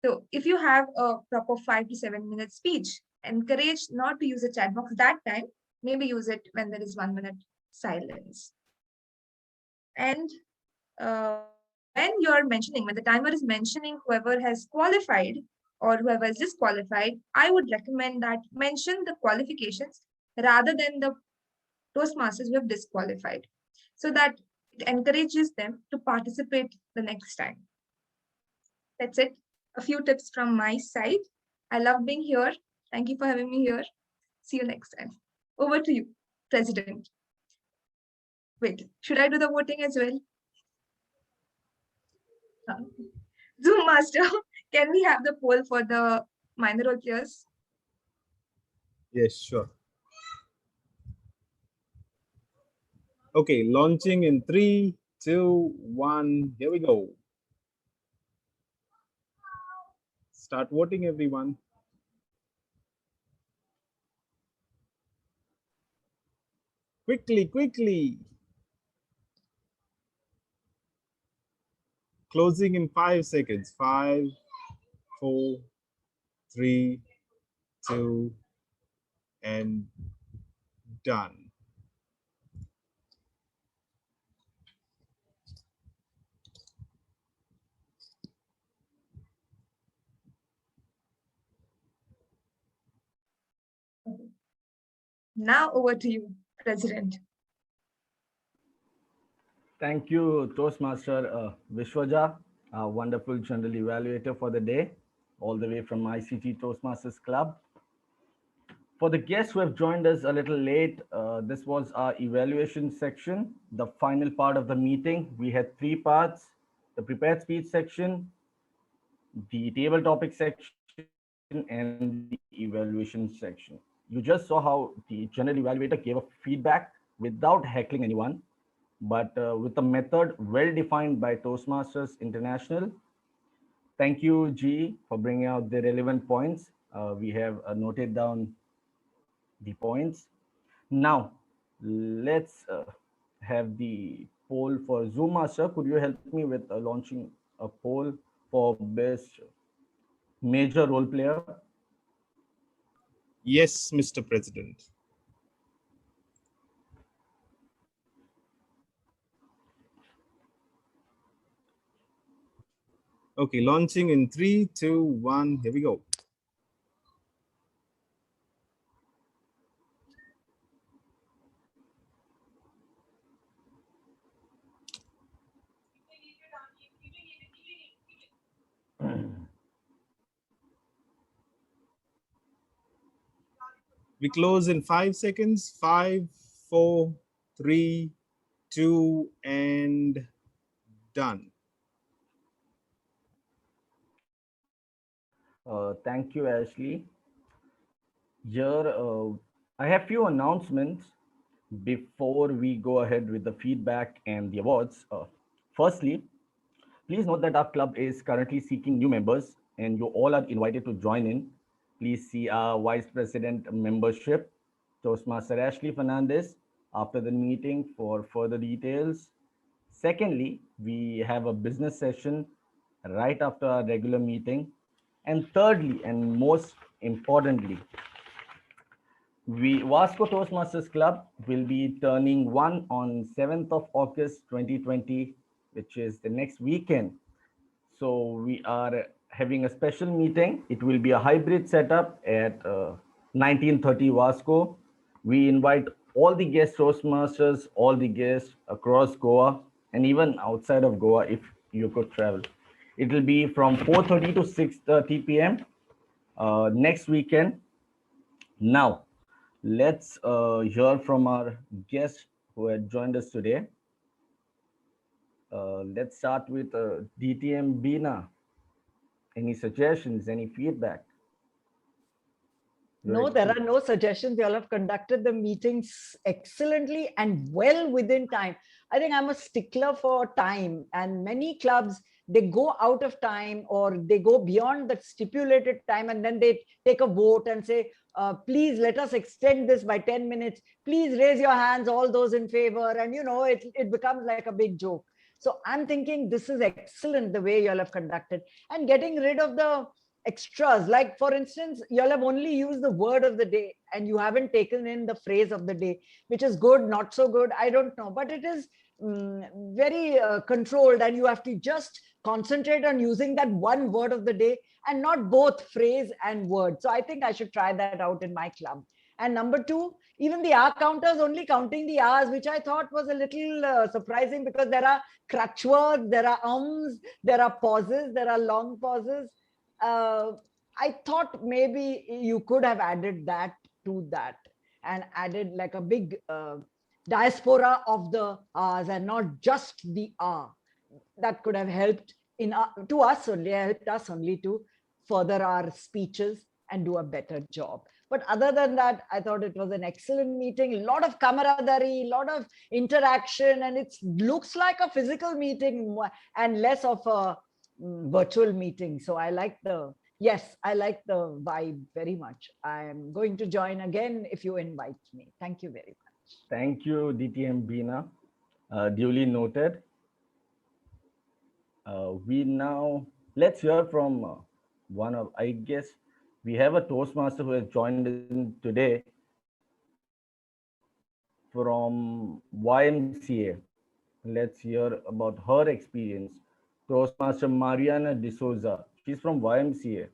U: So if you have a proper 5 to 7 minute speech, encourage not to use a chat box that time, maybe use it when there is 1 minute silence. And when the timer is mentioning whoever has qualified or whoever is disqualified, I would recommend that mention the qualifications rather than the Toastmasters who have disqualified, so that it encourages them to participate the next time. That's it. A few tips from my side. I love being here. Thank you for having me here. See you next time. Over to you, President. Wait, should I do the voting as well? Zoom Master, can we have the poll for the minor role players?
T: Yes, sure. Okay, launching in 3, 2, 1. Here we go. Start voting, everyone. Quickly, quickly. Closing in 5 seconds. 5, 4, 3, 2, and done.
U: Now over to you, President.
B: Thank you, Toastmaster Vishwaja, a wonderful general evaluator for the day, all the way from ICT Toastmasters Club. For the guests who have joined us a little late, this was our evaluation section, the final part of the meeting. We had 3 parts: the prepared speech section, the table topic section, and the evaluation section. You just saw how the general evaluator gave a feedback without heckling anyone, but with a method well defined by Toastmasters International. Thank you, G, for bringing out the relevant points. We have noted down the points. Now, let's have the poll for Zoom Master. Could you help me with launching a poll for best major role player?
T: Yes, Mr. President. Okay, launching in 3, 2, 1. Here we go. We close in 5 seconds. 5, 4, 3, 2, and done.
B: Thank you, Ashley. Here, I have few announcements before we go ahead with the feedback and the awards. Firstly, please note that our club is currently seeking new members and you all are invited to join in. Please see our Vice President membership, Toastmaster Ashley Fernandez, after the meeting for further details. Secondly, we have a business session right after our regular meeting. And thirdly, and most importantly, Vasco Toastmasters Club will be turning 1 on 7th of August 2020, which is the next weekend. So we are having a special meeting. It will be a hybrid setup at 1930 Vasco. We invite all the guest Toastmasters, all the guests across Goa, and even outside of Goa if you could travel. It will be from 4:30 to 6:30 p.m. Next weekend. Now, let's hear from our guest who had joined us today. Let's start with DTM Bina. Any suggestions, any feedback?
I: No, there are no suggestions. You all have conducted the meetings excellently and well within time. I think I'm a stickler for time, and many clubs, they go out of time or they go beyond the stipulated time, and then they take a vote and say, please let us extend this by 10 minutes. Please raise your hands, all those in favor. And, it becomes like a big joke. So I'm thinking this is excellent the way you all have conducted, and getting rid of the extras. Like, for instance, you all have only used the word of the day and you haven't taken in the phrase of the day, which is good, not so good, I don't know. But it is very controlled, and you have to just concentrate on using that one word of the day and not both phrase and word. So I think I should try that out in my club. And number two, even the hour counters only counting the hours, which I thought was a little surprising, because there are crutch words, there are ums, there are pauses, there are long pauses. I thought maybe you could have added that to that, and added like a big diaspora of the hours and not just the hour. That could have helped to us only, helped us only to further our speeches and do a better job. But other than that, I thought it was an excellent meeting. A lot of camaraderie, a lot of interaction, and it looks like a physical meeting and less of a virtual meeting. So I like the vibe very much. I'm going to join again if you invite me. Thank you very much.
B: Thank you, DTM Beena. Duly noted. Let's hear from I guess we have a Toastmaster who has joined in today from YMCA. Let's hear about her experience. Toastmaster Mariana D'Souza. She's from YMCA.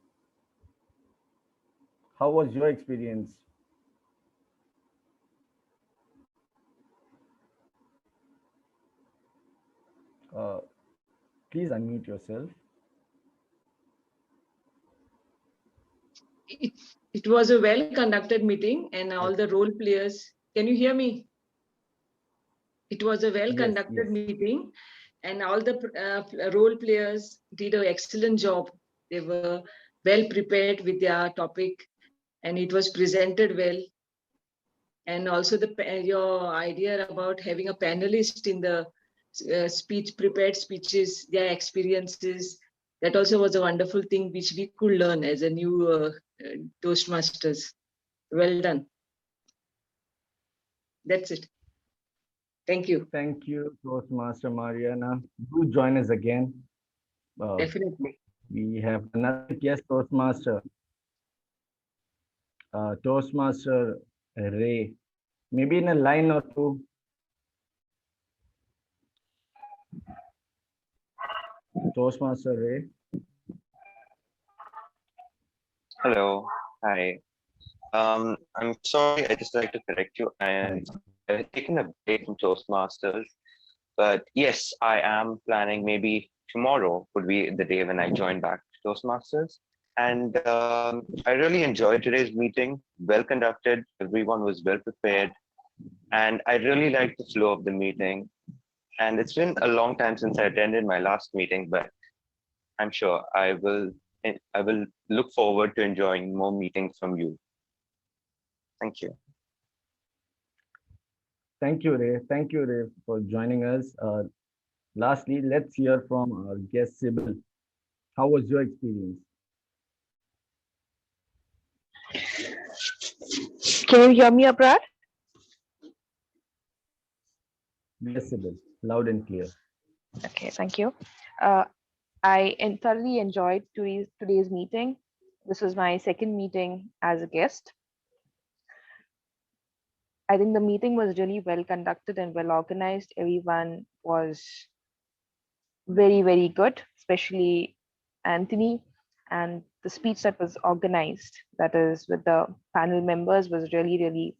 B: How was your experience? Please unmute yourself.
R: It was a well-conducted meeting, and all the role players. Can you hear me? It was a well-conducted meeting, and all the role players did an excellent job. They were well prepared with their topic, and it was presented well. And also your idea about having a panelist in the prepared speeches, their experiences, that also was a wonderful thing which we could learn as a new Toastmasters. Well done. That's it. Thank you.
B: Thank you, Toastmaster Mariana. Do join us again.
R: Definitely.
B: We have another guest Toastmaster. Toastmaster Ray. Maybe in a line or two. Toastmaster Ray.
S: Hello. Hi. I'm sorry, I just like to correct you. I've taken a break from Toastmasters, but yes, I am planning maybe tomorrow would be the day when I join back to Toastmasters. And I really enjoyed today's meeting. Well conducted. Everyone was well prepared. And I really liked the flow of the meeting. And it's been a long time since I attended my last meeting, but I'm sure I will look forward to enjoying more meetings from you. Thank you.
B: Thank you, Ray. Thank you, Ray, for joining us. Lastly, let's hear from our guest, Sybil. How was your experience?
Q: Can you hear me, Abrar?
B: Yes, Sybil. Loud and clear.
Q: Okay, thank you. I thoroughly enjoyed today's meeting. This was my second meeting as a guest. I think the meeting was really well conducted and well organized. Everyone was very, very good, especially Anthony. And the speech that was organized, that is with the panel members, was really, really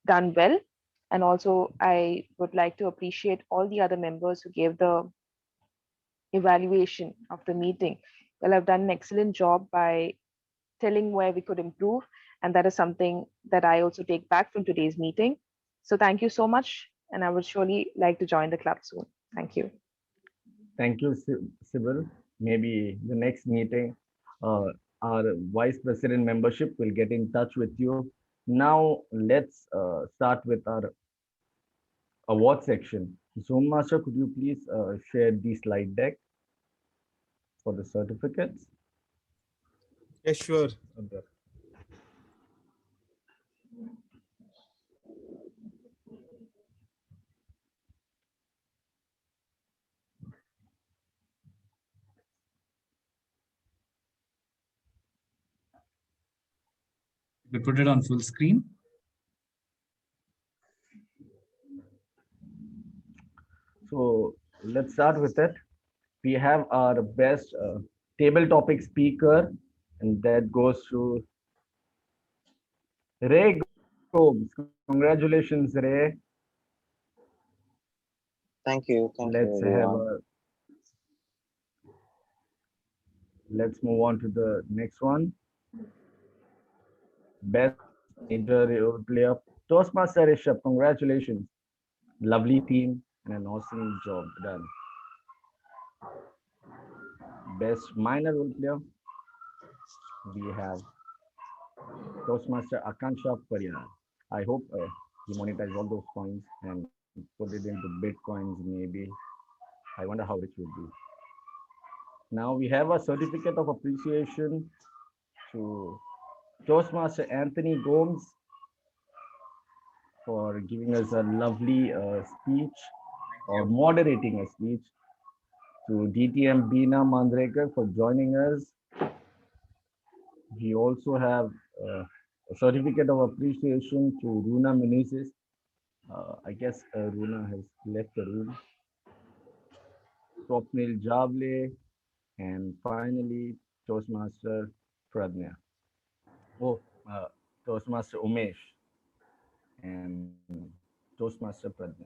Q: done well. And also, I would like to appreciate all the other members who gave the evaluation of the meeting. Well, I've done an excellent job by telling where we could improve. And that is something that I also take back from today's meeting. So thank you so much. And I would surely like to join the club soon. Thank you.
B: Thank you, Sybil. Maybe the next meeting, our Vice President membership will get in touch with you. Now, let's start with our award section. So, Master, could you please share the slide deck? for the certificates?
T: Yeah, sure. Abrar.
J: We put it on full screen.
B: So let's start with it. We have our best table topic speaker, and that goes to Ray Gomes. Congratulations, Ray.
S: Thank you. Thank you,
B: Let's have
S: everyone.
B: a, let's move on to the next one. Best major role player. Toastmaster Rishabh, congratulations. Lovely team and an awesome job done. Best minor role player. We have Toastmaster Akansha Pariyar. I hope he monetize all those coins and put it into bitcoins maybe. I wonder how rich would be. Now we have a certificate of appreciation to Toastmaster Anthony Gomes for giving us a lovely speech or moderating a speech. To DTM Beena Mandrekar for joining us. We also have a certificate of appreciation to Runa Menezes. I guess Runa has left the room. Swapnil Javle, and finally Toastmaster Pradnya. Oh, Toastmaster Umesh and Toastmaster Pradnya.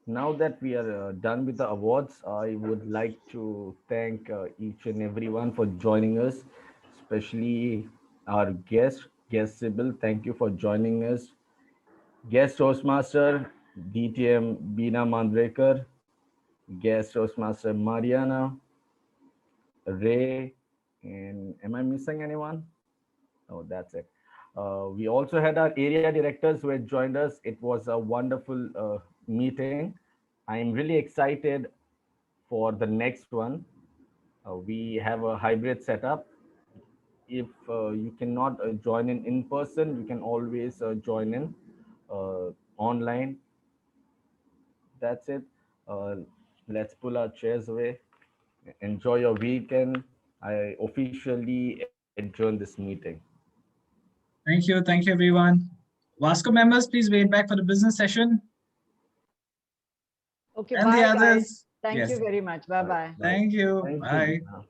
B: Now that we are done with the awards, I would like to thank each and everyone for joining us, especially our guest Sybil. Thank you for joining us. Guest Toastmaster DTM Beena Mandrekar, guest Toastmaster Mariana, Ray, and am I missing anyone? Oh, that's it. We also had our area directors who had joined us. It was a wonderful meeting. I'm really excited for the next one. We have a hybrid setup. If you cannot join in person, you can always join in online. That's it. Uh, let's pull our chairs away. Enjoy your weekend. I officially adjourn this meeting.
J: Thank you, everyone. Vasco members, please wait back for the business session.
I: Okay,
J: And the
I: bye, guys.
J: others.
I: Thank
J: Yes.
I: you very much. Bye-bye.
J: Thank you.
B: Thank
J: Bye.
B: you.